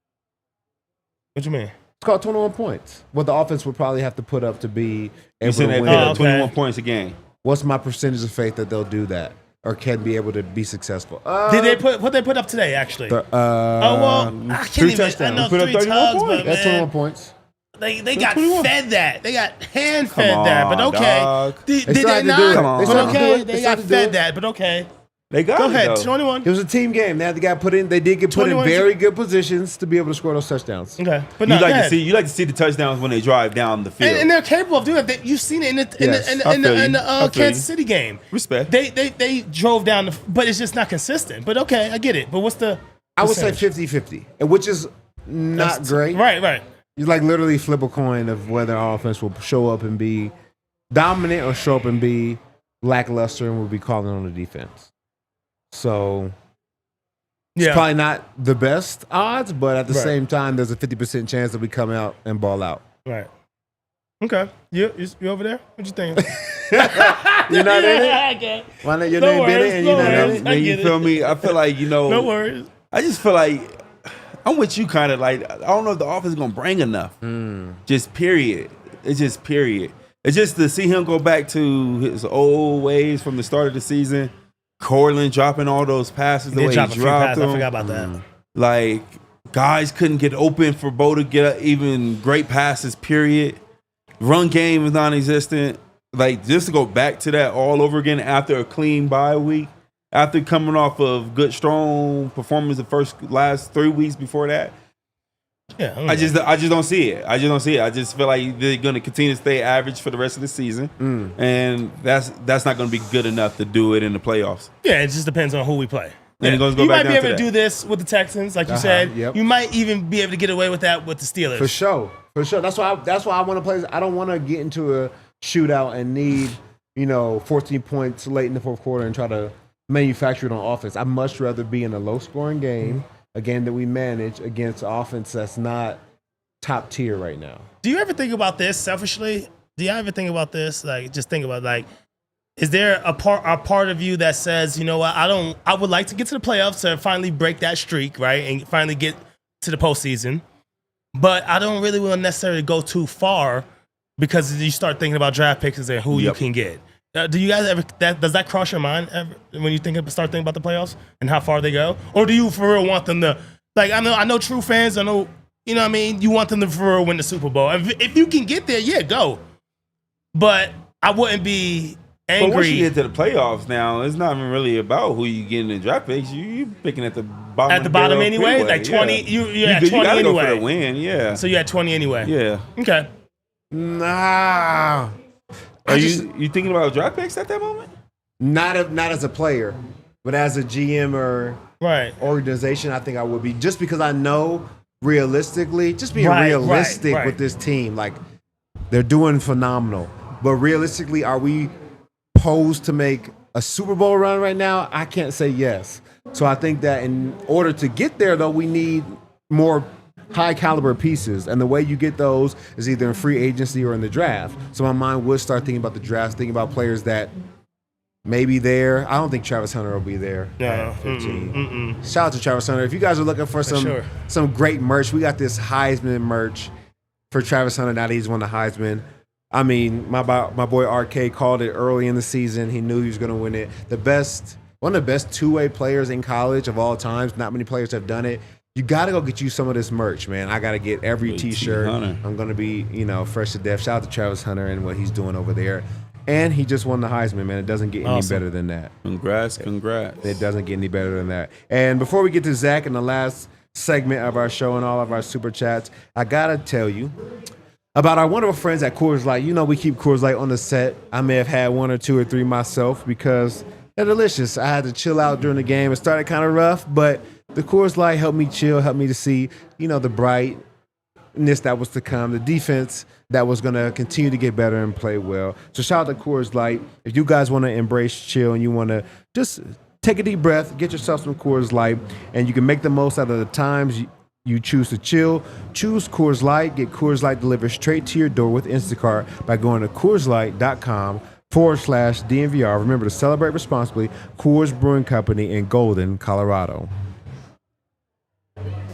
What you mean? Let's call it 21 points. What the offense would probably have to put up to be able to win. 21 points a game. What's my percentage of faith that they'll do that? Or can be able to be successful. Did they put what they put up today? Actually, I can't 3 even. touchdowns. I know put up 3 tugs, but that's 21 points. They got 21. Fed that. They got hand fed that. But okay, dog. did they not? Come on. But okay, they got fed that. But okay, they got go it, ahead. though. 21. It was a team game. They got put in. They did get put in very good positions to be able to score those touchdowns. Okay, but you like to see the touchdowns when they drive down the field, and they're capable of doing it. You've seen it in the Kansas City game. Respect. They drove down, but it's just not consistent. But okay, I get it. But what's the? I would say 50-50, which is not great. Right. You like literally flip a coin of whether our offense will show up and be dominant or show up and be lackluster, and we'll be calling on the defense. So it's probably not the best odds, but at the same time, there's a 50% chance that we come out and ball out. Right. Okay. You over there? What you think? You're not in it? Okay. Why not your name in it and you're not in it? You feel me? I feel like, No worries. I just feel like I'm with you kind of like, I don't know if the offense is going to bring enough. Just period. It's just period. It's just to see him go back to his old ways from the start of the season. Cortland dropping all those passes the way he dropped them. I forgot about that. Like, guys couldn't get open for Bo to get even great passes, period. Run game is non-existent. Like, just to go back to that all over again after a clean bye week, after coming off of good, strong performance the last 3 weeks before that. Yeah, I just don't see it. I just feel like they're going to continue to stay average for the rest of the season, and that's not going to be good enough to do it in the playoffs. Yeah, it just depends on who we play. And it goes you back might be down able to to do this with the Texans, like you said. Yep. You might even be able to get away with that with the Steelers. For sure. That's why I want to play. I don't want to get into a shootout and need 14 points late in the fourth quarter and try to manufacture it on offense. I'd much rather be in a low-scoring game, a game that we manage against an offense that's not top tier right now. Do you ever think about this selfishly? Do you ever think about this? Like, just think about is there a part of you that says, you know what, I would like to get to the playoffs to finally break that streak, right, and finally get to the postseason, but I don't really want to necessarily go too far because you start thinking about draft picks and who you can get. Do you guys ever? Does that cross your mind ever when you start thinking about the playoffs and how far they go, or do you for real want them to? Like, I know true fans. I know, you know what I mean. You want them to for real win the Super Bowl. If you can get there, yeah, go. But I wouldn't be angry. But once you get to the playoffs, now it's not even really about who you get in the draft picks. You picking at the bottom. At the bottom anyway, like 20. Yeah. You at 20 you gotta anyway. go for the win, yeah. So you at 20 anyway. Yeah. Okay. Nah. Are you thinking about draft picks at that moment? Not as a player, but as a GM or organization, I think I would be, just because I know realistically, just being realistic with this team, like, they're doing phenomenal. But realistically, are we posed to make a Super Bowl run right now? I can't say yes. So I think that in order to get there, though, we need more high caliber pieces, and the way you get those is either in free agency or in the draft. So my mind would start thinking about the draft, thinking about players that may be there. I don't think Travis Hunter will be there. No. 15. Shout out to Travis Hunter. If you guys are looking for some great merch, we got this Heisman merch for Travis Hunter now that he's won the Heisman. I mean, my boy RK called it early in the season. He knew he was going to win it. One of the best two-way players in college of all times. Not many players have done it. You got to go get you some of this merch, man. I got to get every T-shirt. I'm going to be, fresh to death. Shout out to Travis Hunter and what he's doing over there. And he just won the Heisman, man. It doesn't get any better than that. Congrats. It doesn't get any better than that. And before we get to Zach in the last segment of our show and all of our Super Chats, I got to tell you about our wonderful friends at Coors Light. We keep Coors Light on the set. I may have had 1 or 2 or 3 myself because they're delicious. I had to chill out during the game. It started kind of rough, but the Coors Light helped me chill, helped me to see, the brightness that was to come, the defense that was going to continue to get better and play well. So shout out to Coors Light. If you guys want to embrace chill and you want to just take a deep breath, get yourself some Coors Light, and you can make the most out of the times you choose to chill. Choose Coors Light. Get Coors Light delivered straight to your door with Instacart by going to CoorsLight.com/DNVR. Remember to celebrate responsibly. Coors Brewing Company in Golden, Colorado.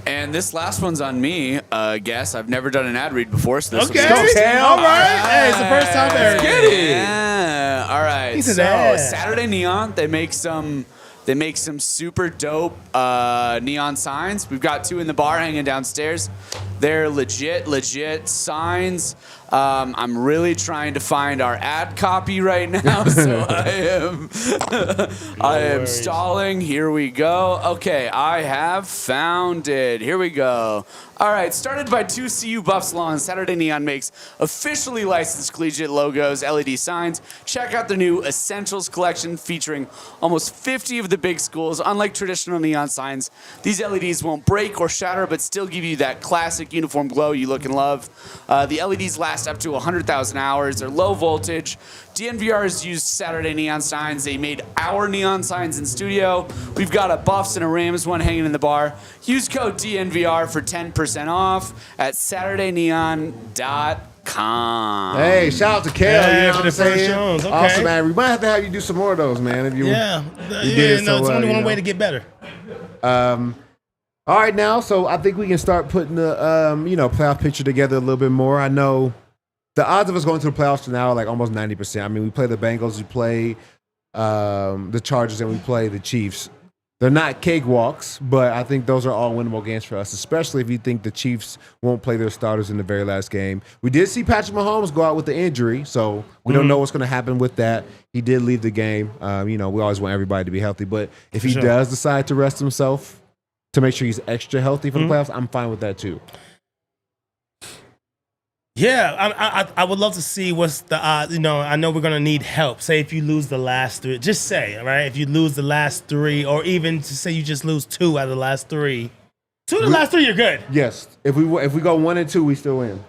And this last one's on me. Guess I've never done an ad read before, so this Okay, all right. Hey, it's the first time ever. Get it. Yeah. All right. He's an So ad. Saturday Neon, they make some super dope neon signs. We've got 2 in the bar hanging downstairs. They're legit signs. I'm really trying to find our ad copy right now, so I am stalling. Here we go. Okay, I have found it. Here we go. All right, started by 2 CU Buffs Lawn, Saturday Neon makes officially licensed collegiate logos, LED signs. Check out the new Essentials collection featuring almost 50 of the big schools. Unlike traditional neon signs, these LEDs won't break or shatter, but still give you that classic uniform glow you look and love. The LEDs last up to 100,000 hours. They're low voltage. DNVR has used Saturday Neon signs. They made our neon signs in studio. We've got a Buffs and a Rams one hanging in the bar. Use code DNVR for 10% off at SaturdayNeon.com. Hey, shout out to Kale. Yeah, you know for what the I'm saying? first shows. Okay. Awesome, man. We might have to have you do some more of those, man. If you It's only one way to get better. All right, now, so I think we can start putting the playoff picture together a little bit more. I know the odds of us going to the playoffs now are like almost 90%. I mean, we play the Bengals, we play the Chargers, and we play the Chiefs. They're not cakewalks, but I think those are all winnable games for us, especially if you think the Chiefs won't play their starters in the very last game. We did see Patrick Mahomes go out with the injury, so we don't know what's going to happen with that. He did leave the game. We always want everybody to be healthy, but if he does decide to rest himself to make sure he's extra healthy for the playoffs, I'm fine with that too. Yeah, I would love to see what's the odds. I know we're going to need help. Say if you lose the last 3, just say, all right, if you lose the last 3, or even to say you just lose 2 out of the last 3. 2 of the last 3, you're good. Yes. If we go 1 and 2, we still win.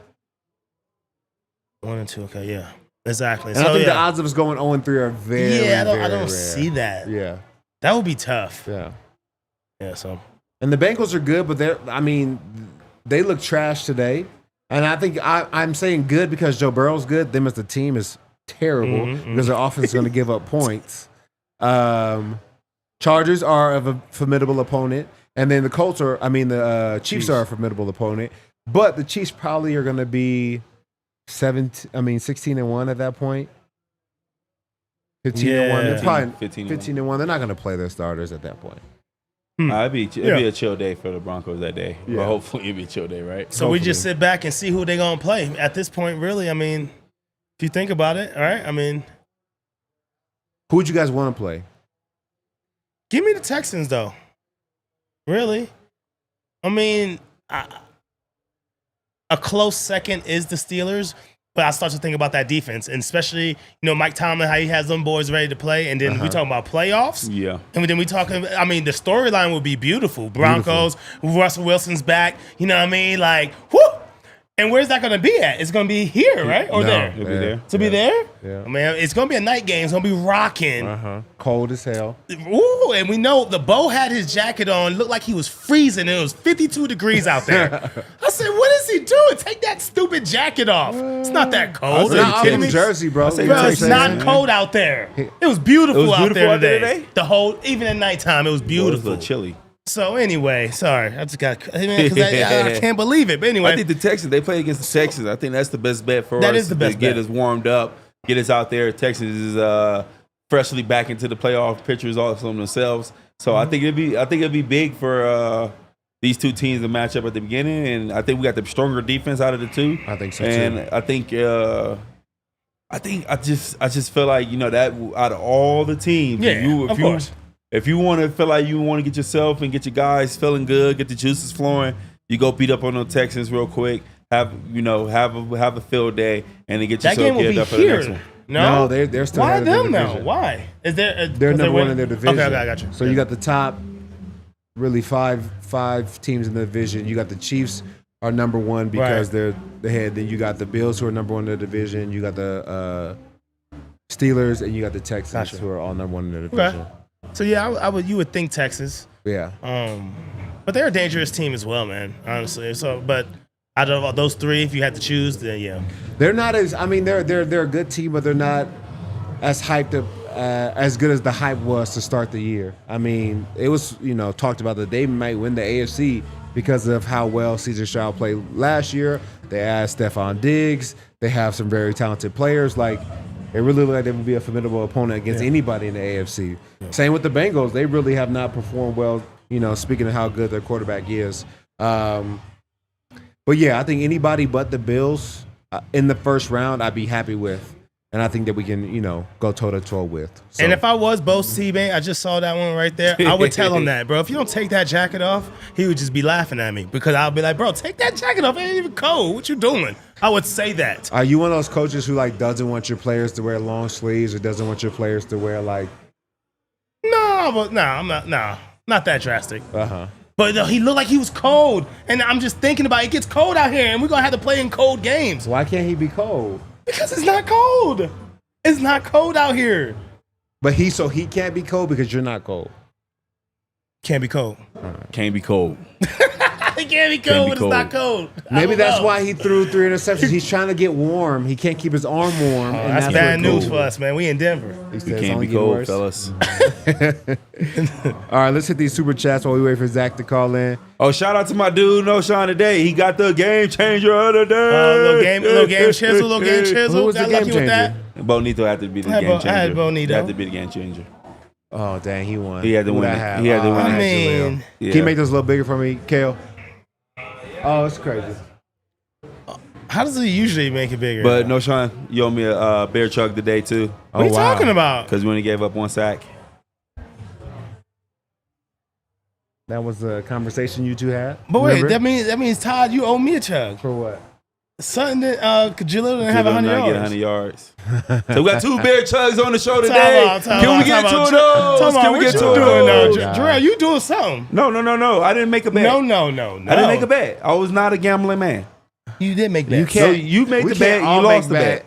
1 and 2, okay, yeah. Exactly. And I think the odds of us going 0 and 3 are very, I don't rare. see that. Yeah. That would be tough. Yeah. Yeah, so. And the Bengals are good, but they look trash today. And I think I'm saying good because Joe Burrow's good. Them as the team is terrible because their offense is going to give up points. Chargers are of a formidable opponent. And then the Chiefs are a formidable opponent. But the Chiefs probably are going to be 16-1 at that point. 15-1. They're probably 15-1. They're not going to play their starters at that point. It'd be a chill day for the Broncos that day. Yeah. But hopefully it'd be a chill day, right? So we just sit back and see who they're going to play. At this point, really, if you think about it, all right? Who would you guys want to play? Give me the Texans, though. Really? A close second is the Steelers, but I start to think about that defense, and especially, Mike Tomlin, how he has them boys ready to play, and then we talking about playoffs. Yeah. And then we talking, the storyline would be beautiful. Broncos, Russell Wilson's back, Like, whoo! And where's that going to be at? It's going to be here, right? Or there? It'll be there. To be there? Yeah. Man, it's going to be a night game. It's going to be rocking. Cold as hell. Ooh, and we know the Bo had his jacket on, looked like he was freezing, and it was 52 degrees out there. I said, what is he doing? Take that stupid jacket off. It's not that cold. It's Are not you up kidding in me? Jersey, bro. Bro, it's not cold out there. It was beautiful, out there today. The whole, even at nighttime, it was beautiful. It was a little chilly. So anyway, sorry, I just got because I can't believe it. But anyway, I think the Texans, they play against the Texans. I think that's the best bet for us. That is the best to get bet. us warmed up, get us out there. Texans is freshly back into the playoff pictures also themselves. So I think it'd be big for these two teams to match up at the beginning, and I think we got the stronger defense out of the two. I think so and too. I just feel like, you know, that out of all the teams, of course. If you want to feel like you want to get yourself and get your guys feeling good, get the juices flowing, you go beat up on the Texans real quick. Have a field day and then get that yourself game will geared be up for the next here. one. No, they're still Why ahead of their them now? division. Why is there? They're number one in their division. Okay, I got you. So you got the top, really five teams in the division. You got the Chiefs are number one because they're the head. Then you got the Bills who are number one in their division. You got the Steelers and you got the Texans who are all number one in their division. Okay. So yeah, you would think Texas. Yeah. But they're a dangerous team as well, man. Honestly. So, but out of those three, if you had to choose, then yeah. They're not as. I mean, they're a good team, but they're not as hyped up, as good as the hype was to start the year. I mean, it was talked about that they might win the AFC because of how well Cesar Stroud played last year. They added Stephon Diggs. They have some very talented players. Like, it really looked like they would be a formidable opponent against anybody in the AFC. Yeah. Same with the Bengals. They really have not performed well, speaking of how good their quarterback is. But yeah, I think anybody but the Bills in the first round, I'd be happy with. And I think that we can, go toe-to-toe with. So. And if I was Bo Seabane, I just saw that one right there, I would tell him that, bro. If you don't take that jacket off, he would just be laughing at me because I'll be like, bro, take that jacket off. It ain't even cold. What you doing? I would say that. Are you one of those coaches who, doesn't want your players to wear long sleeves or doesn't want your players to wear, No, I'm not. No, not that drastic. Uh-huh. But he looked like he was cold. And I'm just thinking about it gets cold out here, and we're going to have to play in cold games. Why can't he be cold? Because it's not cold. It's not cold out here. But he can't be cold because you're not cold. Can't be cold. Can't be cold. It can't be cold, but it's not cold. Maybe that's why he threw 3 interceptions. He's trying to get warm. He can't keep his arm warm. And that's bad news for us, man. We in Denver. We can't be cold, fellas. All right, let's hit these super chats while we wait for Zach to call in. Oh, shout out to my dude Knowshon today. He got the game changer of the day. Little game chisel. Who was the game changer? Bonitto had to be the game changer. I had Bonitto. He had to be the game changer. Oh, dang, he won. He had to win. He had to win. I mean, Can you make this a little bigger for me, Kale? Oh, it's crazy. How does he usually make it bigger? But Knowshon, you owe me a bear chug today too. What are you talking about? Because we only gave up 1 sack. That was a conversation you two had. But wait, that means Todd, you owe me a chug. For what? Something that Jurrell didn't have 100 yards. Get 100 yards. So we got 2 bear chugs on the show today. Can we get 2 of those? Can we get 2 of those? Jurrell, you doing something? No. I didn't make a bet. No. I didn't make a bet. I was not a gambling man. You did make bets. You can't. You made the bet. You lost the bet.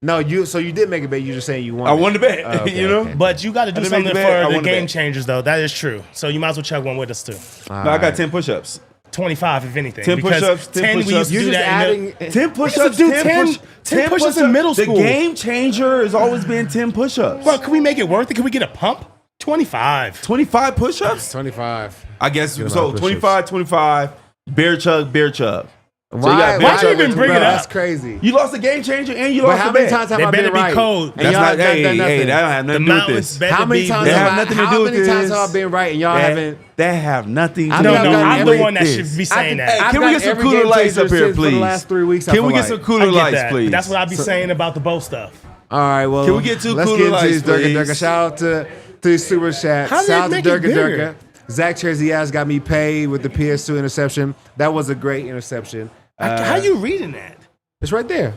No, you did make a bet. You're just saying you won. I won the bet. Okay, you know. okay. But you got to do didn't make something the bet. for I the won the game bet. changers, though. That is true. So you might as well chug one with us too. No, I got 10 push-ups. 25, if anything. 10 because push-ups. 10 we push-ups. used to You're do just that. adding 10 push-ups. do 10 push-ups in middle school. The game changer has always been 10 push-ups. Bro, can we make it worth it? Can we get a pump? 25. 25 push-ups? 25. I guess Get so. 25. Bear chug. Why'd you even bring it up? That's crazy. You lost the game changer and you But lost how the many bet. times have They I better been be right? cold. And That's y'all not. have not done nothing. That don't have The nothing to do with mountains this. better How many be. times They have have I- nothing to how do with many times this. have I been right and y'all haven't? That have nothing to I've do done with I'm every- the one that this. should be saying that. I've Can we gotten get some every cooler game lights up changer here, since for the please? last 3 weeks. I Can we feel get like. some I cooler get lights, that. please? That's what I be saying about the Bo stuff. All right, well, Can we get 2 let's cooler get into lights, these Durka please? Durka. Shout out to the super chat. How did Shout out they to make it Durka bigger? Durka. Zach Cherzy ass got me paid with the PS2 interception. That was a great interception. How you reading that? It's right there.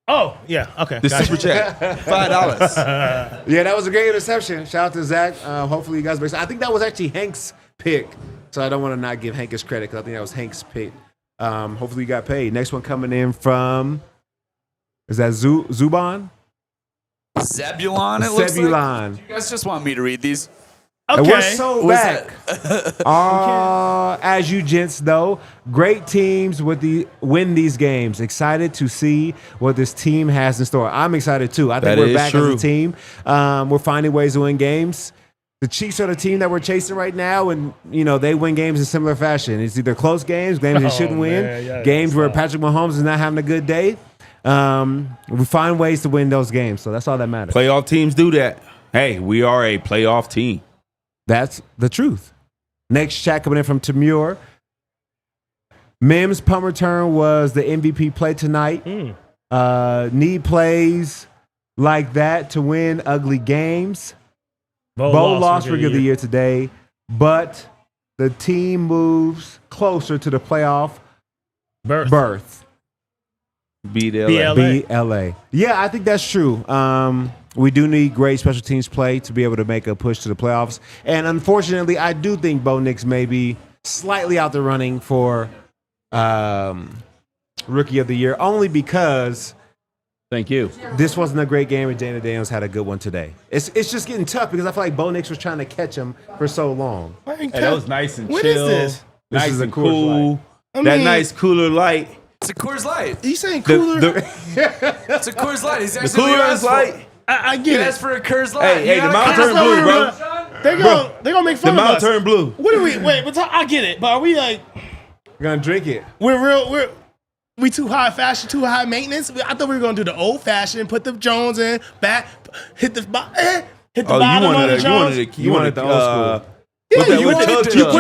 Oh, yeah. Okay. The gotcha. super chat, $5. Yeah, that was a great interception. Shout out to Zach. Hopefully you guys. I think that was actually Hank's pick, so I don't want to not give Hank his credit because I think that was Hank's pick. Hopefully you got paid. Next one coming in from, is that Zuban? Zebulon, it looks Zebulon. like. You guys just want me to read these? Okay. And we're so What's back. As you gents know, great teams win these games. Excited to see what this team has in store. I'm excited too. I think we're back as a team. We're finding ways to win games. The Chiefs are the team that we're chasing right now, and they win games in similar fashion. It's either close games they shouldn't win, games where Patrick Mahomes is not having a good day. We find ways to win those games, so that's all that matters. Playoff teams do that. Hey, we are a playoff team. That's the truth. Next chat coming in from Tamur. Mims' punt return was the MVP play tonight. Need plays like that to win ugly games. Bo lost Rookie of the Year today, but the team moves closer to the playoff berth. BLA. Yeah, I think that's true. We do need great special teams play to be able to make a push to the playoffs. And unfortunately, I do think Bo Nix may be slightly out the running for Rookie of the Year, only because this wasn't a great game and Dana Daniels had a good one today. It's just getting tough because I feel like Bo Nix was trying to catch him for so long. Hey, that was nice and chill. What is this? Nice and cool. Nice cooler light. It's a Coors Light. You saying cooler? It's a Coors Light. The cooler is light. I get it. That's for a Coors Light. Hey, the mountain turned blue, bro. They're gonna make fun of us. The mountain turned blue. What are we? Wait, but I get it. But are we like? We're gonna drink it. We too high fashion, too high maintenance. I thought we were gonna do the old fashioned, put the Jones in, back, hit the bottom on the Jones. You wanted the old school. Yeah, you put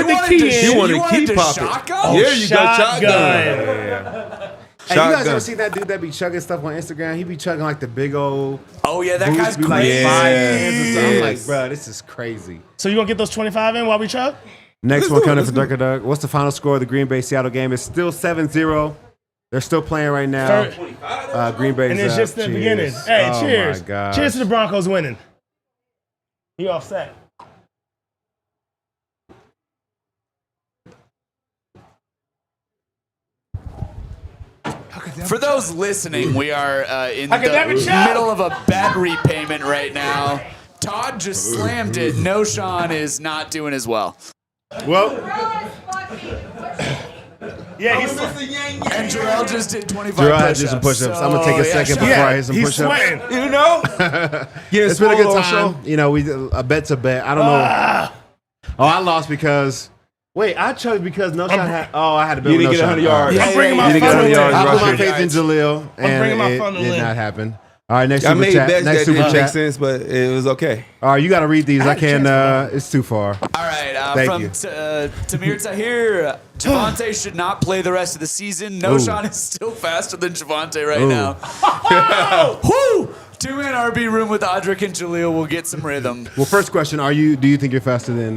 the key in. You wanted to keep popping. Yeah, you got shotgun. Hey, you guys ever seen that dude that be chugging stuff on Instagram? He be chugging like the big old. Oh yeah, that guy's crazy. Like 5 cans or I'm like, bro, this is crazy. So you gonna get those 25 in while we chug? Next one coming in for Ducker Duck. What's the final score of the Green Bay Seattle game? It's still 7-0. They're still playing right now. Green Bay's and it's just the beginning. Hey, cheers! Cheers to the Broncos winning. He offset. For those listening, we are in the middle of a bet repayment right now. Todd just slammed it. Knowshon is not doing as well. Well, yeah, he's and Jurrell just did 25 Jurrell push-ups. did some push-ups. I'm gonna take a second before I hit some he's push-ups. sweating. It's been a good time. A bet's a bet. I don't know. I lost because. Wait, I chose because Knowshon had. Oh, I had to bet. You didn't get 100 yards. I'm bringing my funnel in. I put my faith in Jaleel, and it did not happen. All right, next super chat. Next super chat. Make sense, but it was okay. All right, you got to read these. I can't. It's too far. All right, Thank you. Tamir Tahir, Javonte should not play the rest of the season. Knowshon is still faster than Javonte right now. Woo! 2-man RB room with Audric and Jaleel will get some rhythm. Well, first question: do you think you're faster than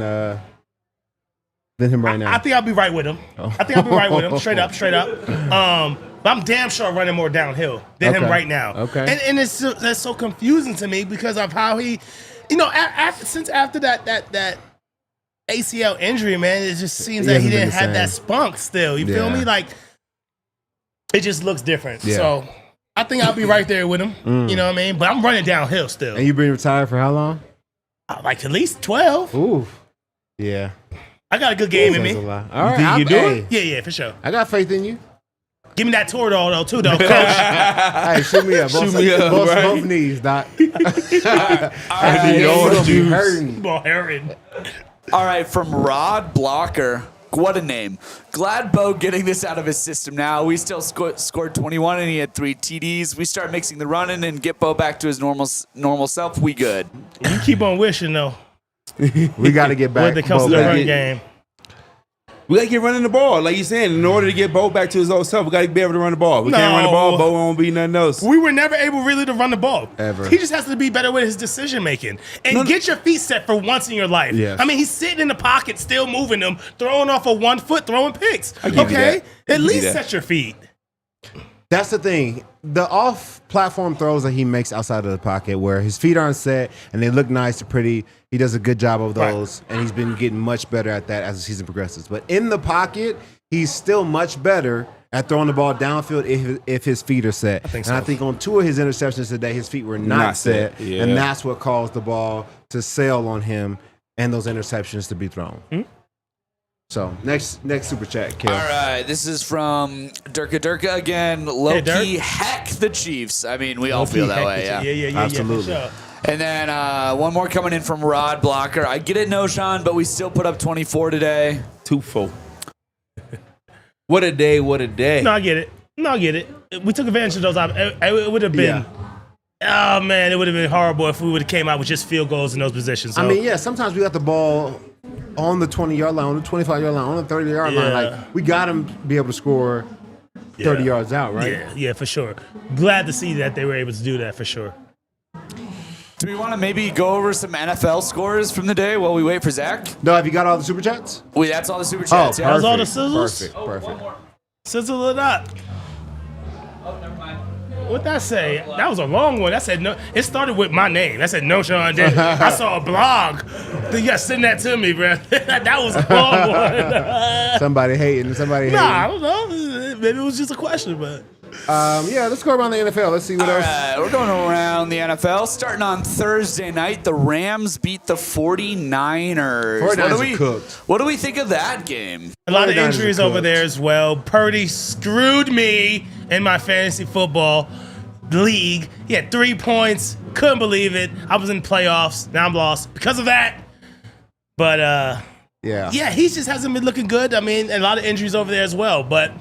him right now? I think I'll be right with him. I think I'll be right with him. Straight up. But I'm damn sure running more downhill than him right now. Okay. And that's so confusing to me because of how he, since after that ACL injury, man, it just seems that he didn't have that spunk still. You feel me? Like, it just looks different. Yeah. So I think I'll be right there with him. You know what I mean? But I'm running downhill still. And you've been retired for how long? Like at least 12. Ooh. Yeah. I got a good game in me. All right. You do it? Yeah, for sure. I got faith in you. Give me that Toradol, though, too, though, coach. Hey, shoot me up. Both knees, Doc. I need all the hurting. All right, from Rod Blocker. What a name. Glad Bo getting this out of his system now. We still scored 21 and he had 3 TDs. We start mixing the running and get Bo back to his normal self. We good. You keep on wishing, though. We got to get back. When it comes to the run game. We got to get running the ball. Like you said, in order to get Bo back to his old self, we got to be able to run the ball. We can't run the ball, Bo won't be nothing else. We were never able really to run the ball. Ever. He just has to be better with his decision making. And get your feet set for once in your life. Yes. I mean, he's sitting in the pocket, still moving them, throwing off of 1 foot, throwing picks. Okay? At least set your feet. That's the thing. The off-platform throws that he makes outside of the pocket where his feet aren't set and they look nice and pretty, he does a good job of those, and he's been getting much better at that as the season progresses. But in the pocket, he's still much better at throwing the ball downfield if his feet are set. I think on 2 of his interceptions today, his feet were not set, and that's what caused the ball to sail on him and those interceptions to be thrown. So next super chat, Kel. All right, this is from Durka again. Low-key heck the Chiefs. I mean, we all feel that way. Yeah, absolutely. Yeah, for sure. And then one more coming in from Rod Blocker. I get it, Knowshon, but we still put up 24 today. 2-4. What a day, what a day. No, I get it. We took advantage of those. It would have been, oh man, it would have been horrible if we would have came out with just field goals in those positions. So. I mean, sometimes we got the ball on the 20-yard line, on the 25-yard line, on the 30-yard line. Like, we got them to be able to score 30 yards out, right? Yeah, for sure. Glad to see that they were able to do that for sure. Do we want to maybe go over some NFL scores from the day while we wait for Zach? No, have you got all the super chats? That's all the super chats. That was all the sizzles? Perfect. Sizzle it up. Oh, never mind. What'd that say? That was a long one. That said no. It started with my name. That said Knowshon. I saw a blog. You gotta send that to me, bro. That was a long one. Somebody hating. I don't know. Maybe it was just a question, but. Let's go around the NFL. Let's see what else. All right, we're going around the NFL. Starting on Thursday night, the Rams beat the 49ers. 49ers are cooked. What do we think of that game? A lot of injuries over there as well. Purdy screwed me in my fantasy football league. He had 3 points. Couldn't believe it. I was in playoffs. Now I'm lost because of that. But, yeah, he just hasn't been looking good. I mean, a lot of injuries over there as well. But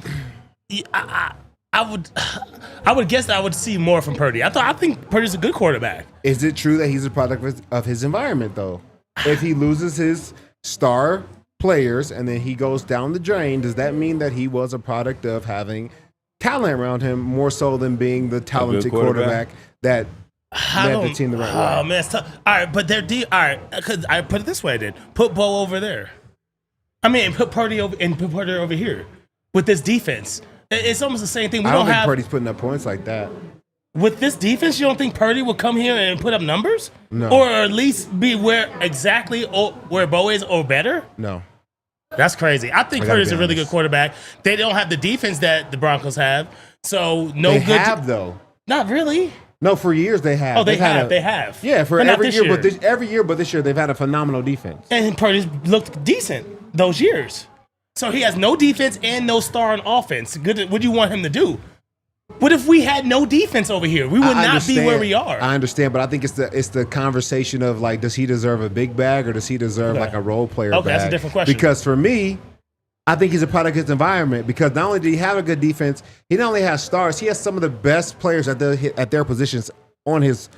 I would guess that I would see more from Purdy. I think Purdy's a good quarterback. Is it true that he's a product of his environment, though? If he loses his star players and then he goes down the drain, does that mean that he was a product of having talent around him more so than being the talented quarterback that led the team the right way? Oh, man, it's tough. All right, but all right, I put it this way then. Put Bo over there. I mean, put Purdy over here with this defense. It's almost the same thing. I don't think Purdy's putting up points like that. With this defense, you don't think Purdy will come here and put up numbers? No. Or at least be where Bo is or better? No. That's crazy. I think Purdy's a really good quarterback. They don't have the defense that the Broncos have. So they have, though. Not really. No, for years they have. Oh, they have. Yeah, for every year. But this year they've had a phenomenal defense. And Purdy's looked decent those years. So he has no defense and no star on offense. What do you want him to do? What if we had no defense over here? We would not be where we are. I understand, but I think it's the conversation of, like, does he deserve a big bag or does he deserve like a role player bag? That's a different question. Because for me, I think he's a product of his environment, because not only did he have a good defense, he not only has stars, he has some of the best players at their positions on his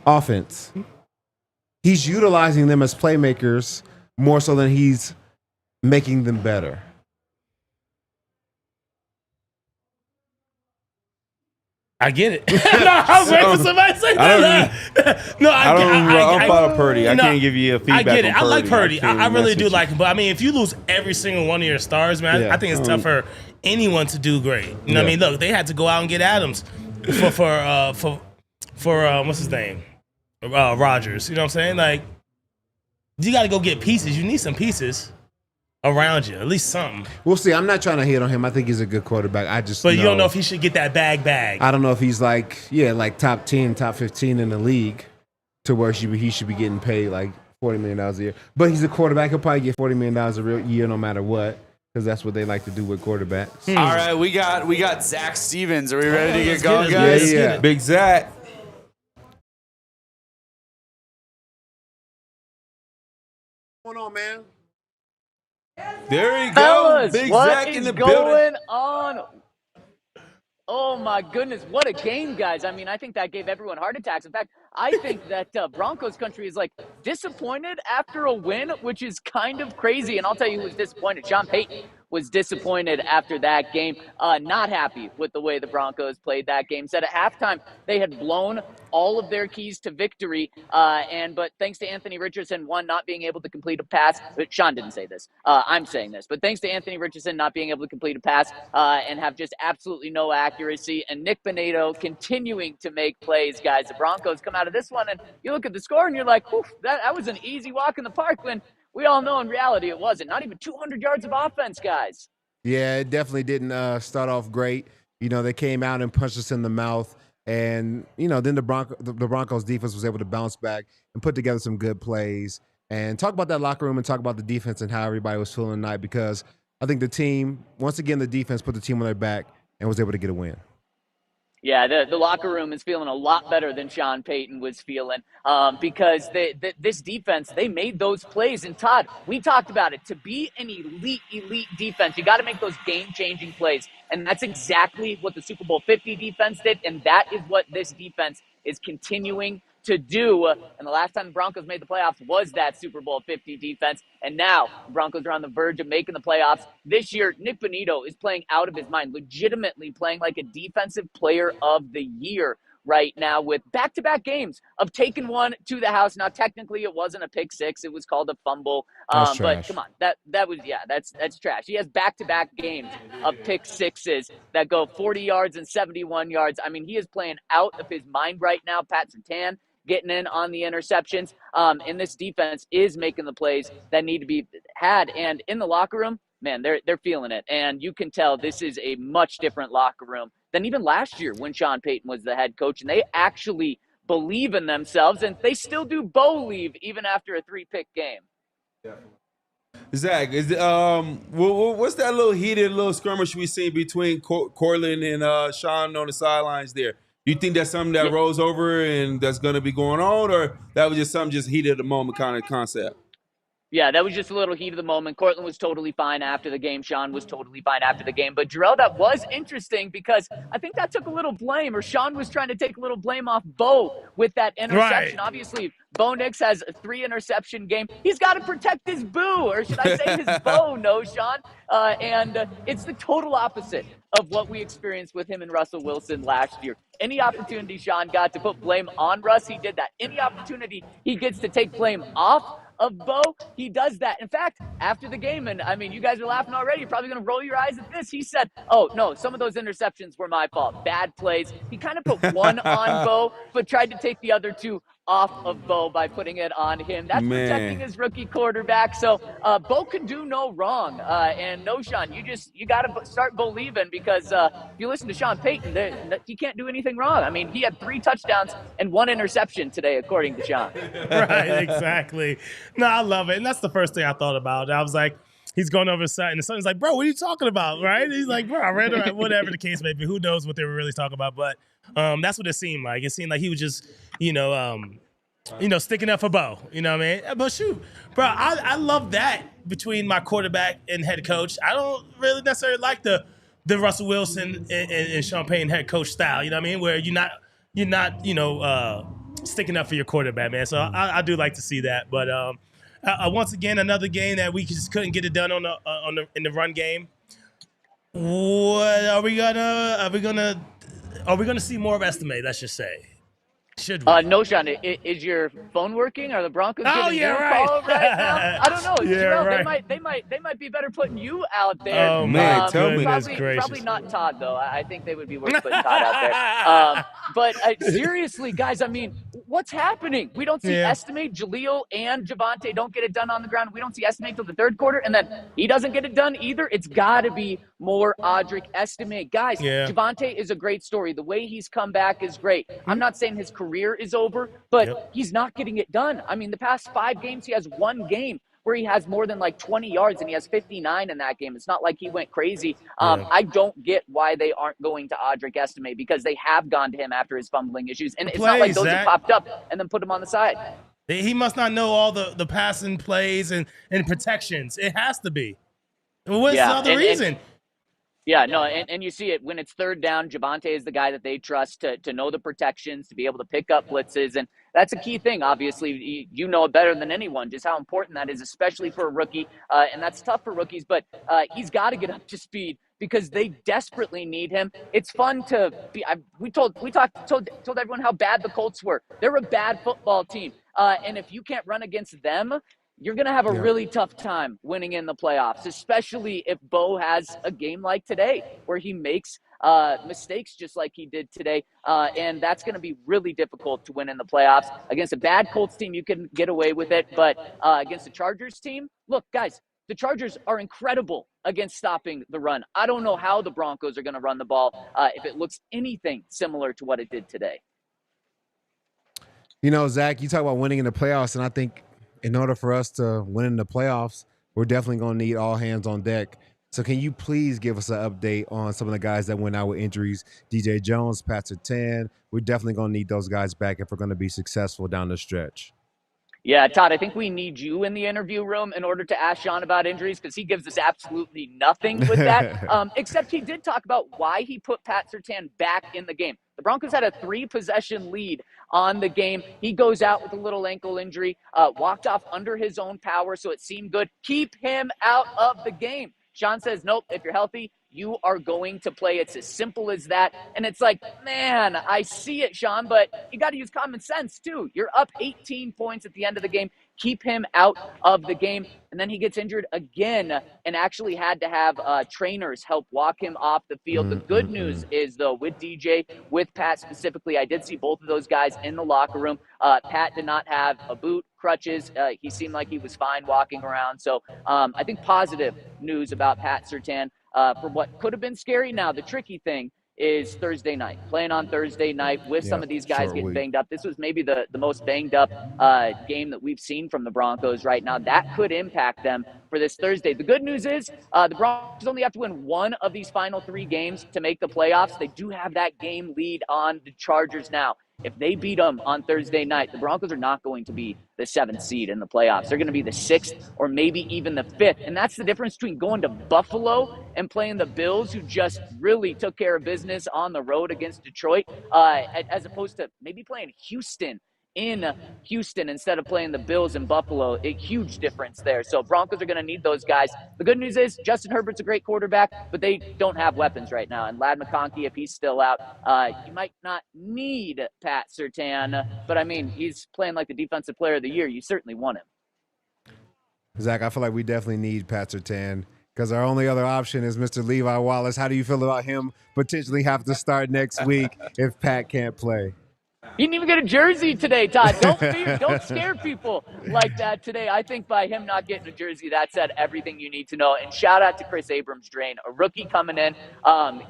offense. He's utilizing them as playmakers more so than he's making them better. I get it. No, I was waiting for somebody to say that. I'm proud of Purdy. I can't give you a feedback. I get it. On Purdy. I like Purdy. I really do like him. But I mean, if you lose every single one of your stars, man, I think it's tough for anyone to do great. You know what I mean? Look, they had to go out and get Adams for what's his name? Rodgers. You know what I'm saying? Like, you got to go get pieces. You need some pieces around you, at least something. We'll see. I'm not trying to hate on him. I think he's a good quarterback. But you don't know if he should get that bag. I don't know if he's like top 10, top 15 in the league to where he should be getting paid like $40 million a year. But he's a quarterback. He'll probably get $40 million a year no matter what, because that's what they like to do with quarterbacks. All right, we got Zac Stevens. Are we ready to get going, guys? Yeah. Big Zac. What's going on, man? There you go. Fellas, Big what Zac is in the going building. on? Oh my goodness, what a game, guys. I mean, I think that gave everyone heart attacks. In fact, I think that Broncos country is like disappointed after a win, which is kind of crazy. And I'll tell you who was disappointed. Sean Payton was disappointed after that game. Not happy with the way the Broncos played that game. Said at halftime they had blown all of their keys to victory. But thanks to Anthony Richardson, not being able to complete a pass. But Sean didn't say this. I'm saying this. But thanks to Anthony Richardson not being able to complete a pass and have just absolutely no accuracy. And Nik Bonitto continuing to make plays, guys. The Broncos come out of this one and you look at the score and you're like, that was an easy walk in the park, when we all know in reality it wasn't. Not even 200 yards of offense, guys. Yeah, it definitely didn't start off great. They came out and punched us in the mouth. And, then the Broncos defense was able to bounce back and put together some good plays. And talk about that locker room and talk about the defense and how everybody was feeling tonight, because I think the team, once again, the defense put the team on their back and was able to get a win. Yeah, the locker room is feeling a lot better than Sean Payton was feeling because this defense, they made those plays. And Todd, we talked about it. To be an elite defense, you got to make those game-changing plays. And that's exactly what the Super Bowl 50 defense did, and that is what this defense is continuing to do. And the last time the Broncos made the playoffs was that Super Bowl 50 defense. And now the Broncos are on the verge of making the playoffs. This year, Nik Bonitto is playing out of his mind, legitimately playing like a defensive player of the year right now, with back-to-back games of taking one to the house. Now, technically, it wasn't a pick six; it was called a fumble. But come on, that was that's trash. He has back-to-back games of pick sixes that go 40 yards and 71 yards. I mean, he is playing out of his mind right now. Pat Surtain getting in on the interceptions, and this defense is making the plays that need to be had. And in the locker room, man, they're feeling it, and you can tell this is a much different locker room than even last year when Sean Payton was the head coach, and they actually believe in themselves, and they still do believe even after a 3-pick game. Zach, what's that little heated little skirmish we see between Cortland and Sean on the sidelines there? Do you think that's something that rolls over and that's going to be going on, or that was just something just heated at the moment kind of concept? Yeah, that was just a little heat of the moment. Cortland was totally fine after the game. Sean was totally fine after the game. But, Jurrell, that was interesting because I think that took a little blame, or Sean was trying to take a little blame off Bo with that interception. Right. Obviously, Bo Nix has a 3-interception game. He's got to protect his boo, or should I say his bow, Knowshon. And it's the total opposite of what we experienced with him and Russell Wilson last year. Any opportunity Sean got to put blame on Russ, he did that. Any opportunity he gets to take blame off of Bo, he does that. In fact, after the game, and I mean, you guys are laughing already, you're probably going to roll your eyes at this. He said, oh, no, some of those interceptions were my fault. Bad plays. He kind of put one on Bo, but tried to take the other two off of Bo by putting it on him. That's protecting his rookie quarterback. So Bo can do no wrong. And Knowshon, you got to start believing, because if you listen to Sean Payton, he can't do anything wrong. I mean, he had 3 touchdowns and 1 interception today, according to Sean. Right, exactly. No, I love it. And that's the first thing I thought about. I was like, he's going over the side, and the son's like, bro, what are you talking about, right? He's like, bro, I read it, whatever the case may be. Who knows what they were really talking about, but that's what it seemed like. It seemed like he was just, sticking up for Bo. You know what I mean? But shoot, bro, I love that between my quarterback and head coach. I don't really necessarily like the Russell Wilson and Sean Payton head coach style. You know what I mean? Where you're not sticking up for your quarterback, man. So I do like to see that. But once again, another game that we just couldn't get it done in the run game. What are we gonna see more of Estimate? Let's just say. Should we? Knowshon, is your phone working? Are the Broncos giving you a call right now? I don't know. Jurrell, right. they might be better putting you out there. Oh man, tell me. Probably not Todd though. I think they would be worth putting Todd out there. But seriously, guys, I mean, what's happening? We don't see Estimate. Jaleel and Javonte don't get it done on the ground. We don't see Estimate till the third quarter, and then he doesn't get it done either. It's got to be more Audric Estimate. Guys, Javonte is a great story. The way he's come back is great. I'm not saying his career is over, but he's not getting it done. I mean, the past 5 games, he has 1 game where he has more than like 20 yards, and he has 59 in that game. It's not like he went crazy. I don't get why they aren't going to Audric Estimate, because they have gone to him after his fumbling issues. And it's not like those have popped up and then put him on the side. He must not know all the passing plays and protections. It has to be. What's the other reason? Yeah, no, and you see it when it's third down. Javonte is the guy that they trust to know the protections, to be able to pick up blitzes, and that's a key thing. Obviously, you know it better than anyone just how important that is, especially for a rookie, and that's tough for rookies. But he's got to get up to speed because they desperately need him. It's fun to be. We told everyone how bad the Colts were. They're a bad football team, and if you can't run against them, you're going to have a really tough time winning in the playoffs, especially if Bo has a game like today where he makes mistakes just like he did today. And that's going to be really difficult to win in the playoffs. Against a bad Colts team, you can get away with it. But against the Chargers team, look, guys, the Chargers are incredible against stopping the run. I don't know how the Broncos are going to run the ball if it looks anything similar to what it did today. You know, Zach, you talk about winning in the playoffs, and I think in order for us to win in the playoffs, we're definitely going to need all hands on deck. So can you please give us an update on some of the guys that went out with injuries? DJ Jones, Patrick Surtain. We're definitely going to need those guys back if we're going to be successful down the stretch. Yeah, Todd, I think we need you in the interview room in order to ask Sean about injuries because he gives us absolutely nothing with that, except he did talk about why he put Pat Surtain back in the game. The Broncos had a 3-possession lead on the game. He goes out with a little ankle injury, walked off under his own power, so it seemed good. Keep him out of the game. Sean says, nope, if you're healthy, you are going to play. It's as simple as that. And it's like, man, I see it, Sean, but you got to use common sense too. You're up 18 points at the end of the game. Keep him out of the game. And then he gets injured again and actually had to have trainers help walk him off the field. The good news is, though, with DJ, with Pat specifically, I did see both of those guys in the locker room. Pat did not have a boot, crutches. He seemed like he was fine walking around. So I think positive news about Pat Surtain for what could have been scary. Now, the tricky thing is Thursday night, playing on Thursday night with some of these guys getting banged up. This was maybe the most banged up game that we've seen from the Broncos right now. That could impact them for this Thursday. The good news is the Broncos only have to win one of these final 3 games to make the playoffs. They do have that game lead on the Chargers now. If they beat them on Thursday night, the Broncos are not going to be the 7th seed in the playoffs. They're going to be the 6th or maybe even the 5th. And that's the difference between going to Buffalo and playing the Bills, who just really took care of business on the road against Detroit, as opposed to maybe playing Houston in Houston instead of playing the Bills in Buffalo. A huge difference there. So Broncos are going to need those guys. The good news is Justin Herbert's a great quarterback, but they don't have weapons right now. And Ladd McConkey, if he's still out, you might not need Pat Surtain, but I mean, he's playing like the defensive player of the year. You certainly want him. Zach, I feel like we definitely need Pat Surtain because our only other option is Mr. Levi Wallace. How do you feel about him potentially have to start next week if Pat can't play? He didn't even get a jersey today, Todd. Don't scare people like that today. I think by him not getting a jersey, that said everything you need to know. And shout out to Chris Abrams-Drain, a rookie coming in,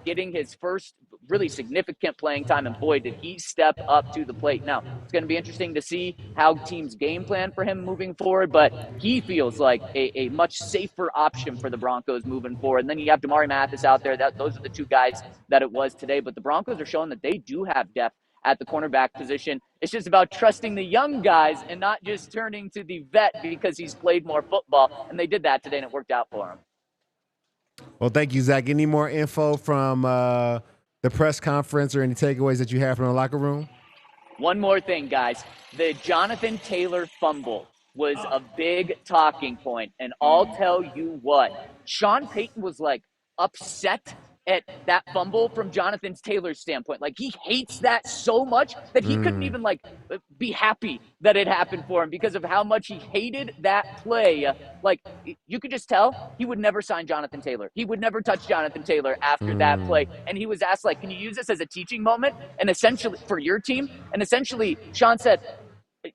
getting his first really significant playing time, and boy, did he step up to the plate. Now, it's going to be interesting to see how teams game plan for him moving forward, but he feels like a much safer option for the Broncos moving forward. And then you have Damari Mathis out there. Those are the 2 guys that it was today, but the Broncos are showing that they do have depth at the cornerback position. It's just about trusting the young guys and not just turning to the vet because he's played more football. And they did that today, and it worked out for him. Well, thank you, Zach. Any more info from the press conference or any takeaways that you have from the locker room? One more thing, guys. The Jonathan Taylor fumble was a big talking point. And I'll tell you what, Sean Payton was like upset at that fumble from Jonathan Taylor's standpoint. Like, he hates that so much that he couldn't even like be happy that it happened for him because of how much he hated that play. Like, you could just tell he would never sign Jonathan Taylor. He would never touch Jonathan Taylor after that play. And he was asked, like, can you use this as a teaching moment and essentially for your team? And essentially Sean said,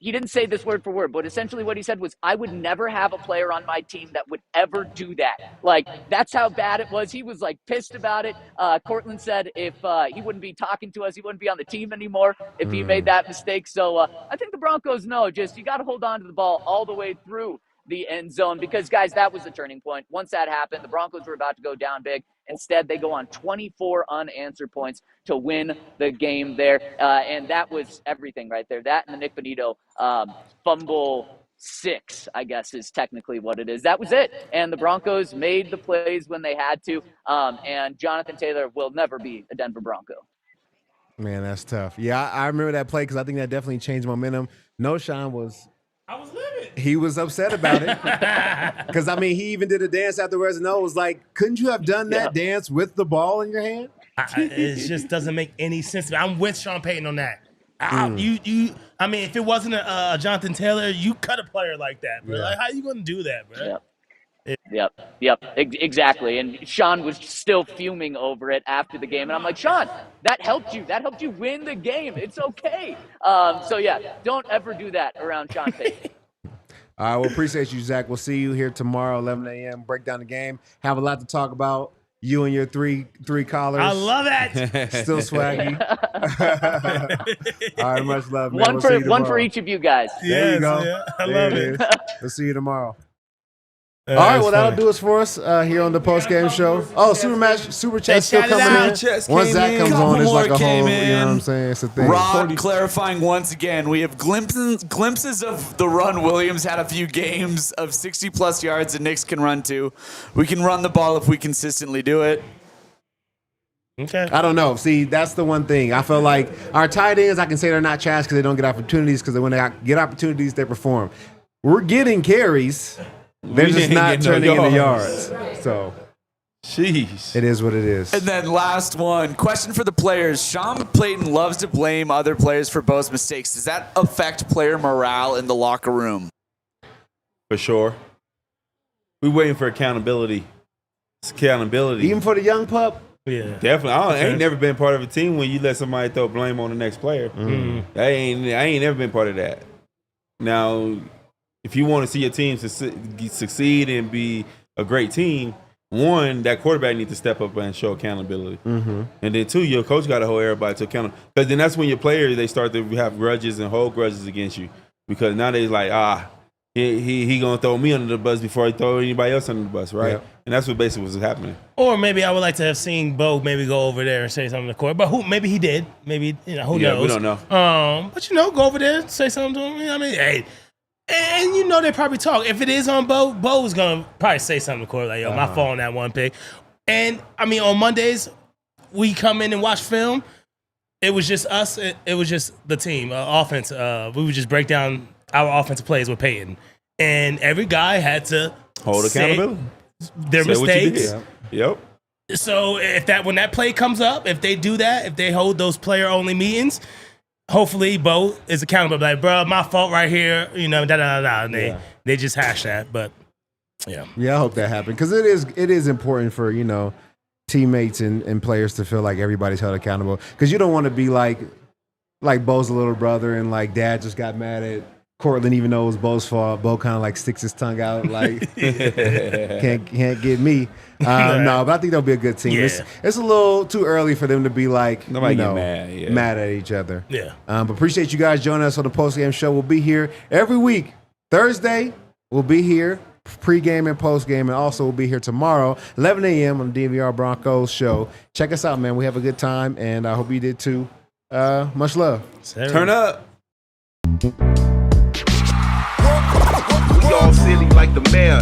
he didn't say this word for word, but essentially what he said was, I would never have a player on my team that would ever do that. Like, that's how bad it was. He was like pissed about it. Cortland said if he wouldn't be talking to us, he wouldn't be on the team anymore if he made that mistake. So I think the Broncos know, just you got to hold on to the ball all the way through the end zone because, guys, that was the turning point. Once that happened, the Broncos were about to go down big. Instead, they go on 24 unanswered points to win the game there. And that was everything right there. That and the Nik Bonitto fumble 6, I guess, is technically what it is. That was it. And the Broncos made the plays when they had to. And Jonathan Taylor will never be a Denver Bronco. Man, that's tough. Yeah, I remember that play because I think that definitely changed momentum. Knowshon was... I was livid. He was upset about it. Because, I mean, he even did a dance afterwards and was like, couldn't you have done that dance with the ball in your hand? It just doesn't make any sense. I'm with Sean Payton on that. I mean, if it wasn't a Jonathan Taylor, you cut a player like that, bro. Yeah. Like, how you going to do that, bro? Yep, exactly. And Sean was still fuming over it after the game. And I'm like, Sean, that helped you. That helped you win the game. It's okay. So, yeah, don't ever do that around Sean Payton. All right, well, appreciate you, Zach. We'll see you here tomorrow, 11 a.m. Break down the game. Have a lot to talk about. You and your three callers. I love that. Still swaggy. All right, much love, man. One for each of you guys. There you go. Yeah, I love it. We'll see you tomorrow. All right, well, that'll do us for us here on the post-game show. Oh, Super Chat's still coming in. Once Zach comes on, it's like a whole, you know what I'm saying? It's a thing. Rod clarifying once again, we have glimpses of the run Williams had a few games of 60-plus yards and Knicks can run too. We can run the ball if we consistently do it. Okay. I don't know. See, that's the one thing. I feel like our tight ends, I can say they're not trash because they don't get opportunities, because when they get opportunities, they perform. We're getting carries. They're just not turning into yards. So, jeez. It is what it is. And then last one, question for the players. Sean Payton loves to blame other players for Bo's mistakes. Does that affect player morale in the locker room? For sure. We're waiting for accountability. It's accountability. Even for the young pup? Yeah. Definitely. I ain't never been part of a team when you let somebody throw blame on the next player. Mm-hmm. I ain't never been part of that. Now, if you want to see your team succeed and be a great team, one, that quarterback needs to step up and show accountability. Mm-hmm. And then two, your coach got to hold everybody to account. Because then that's when your players, they start to have grudges and hold grudges against you. Because now they're like, he going to throw me under the bus before he throw anybody else under the bus, right? Yep. And that's what basically was happening. Or maybe I would like to have seen Bo maybe go over there and say something to the court. But maybe he did. Maybe, who knows? We don't know. But, go over there and say something to him. I mean, hey. And they probably talk. If it is on Bo's going to probably say something to the court, like, yo, my fault on that one pick. And, I mean, on Mondays, we come in and watch film. It was just us. It was just the team, offense. We would just break down our offensive plays with Payton. And every guy had to hold accountability. Their mistakes. Yep. So when that play comes up, if they do that, if they hold those player-only meetings, hopefully Bo is accountable. Like, bro, my fault right here. And they just hash that. But yeah, I hope that happens, because it is important for teammates and players to feel like everybody's held accountable. Because you don't want to be like Bo's little brother and like dad just got mad at Cortland, even though it was Bo's fault. Bo kind of like sticks his tongue out like can't get me. No, but I think they'll be a good team. Yeah. It's a little too early for them to be like nobody get mad. Mad at each other. Yeah. But appreciate you guys joining us on the postgame show. We'll be here every week. Thursday, we'll be here pregame and postgame, and also we'll be here tomorrow, 11 a.m. on the DNVR Broncos show. Check us out, man. We have a good time, and I hope you did too. Much love. Turn up. We all silly like the mayor.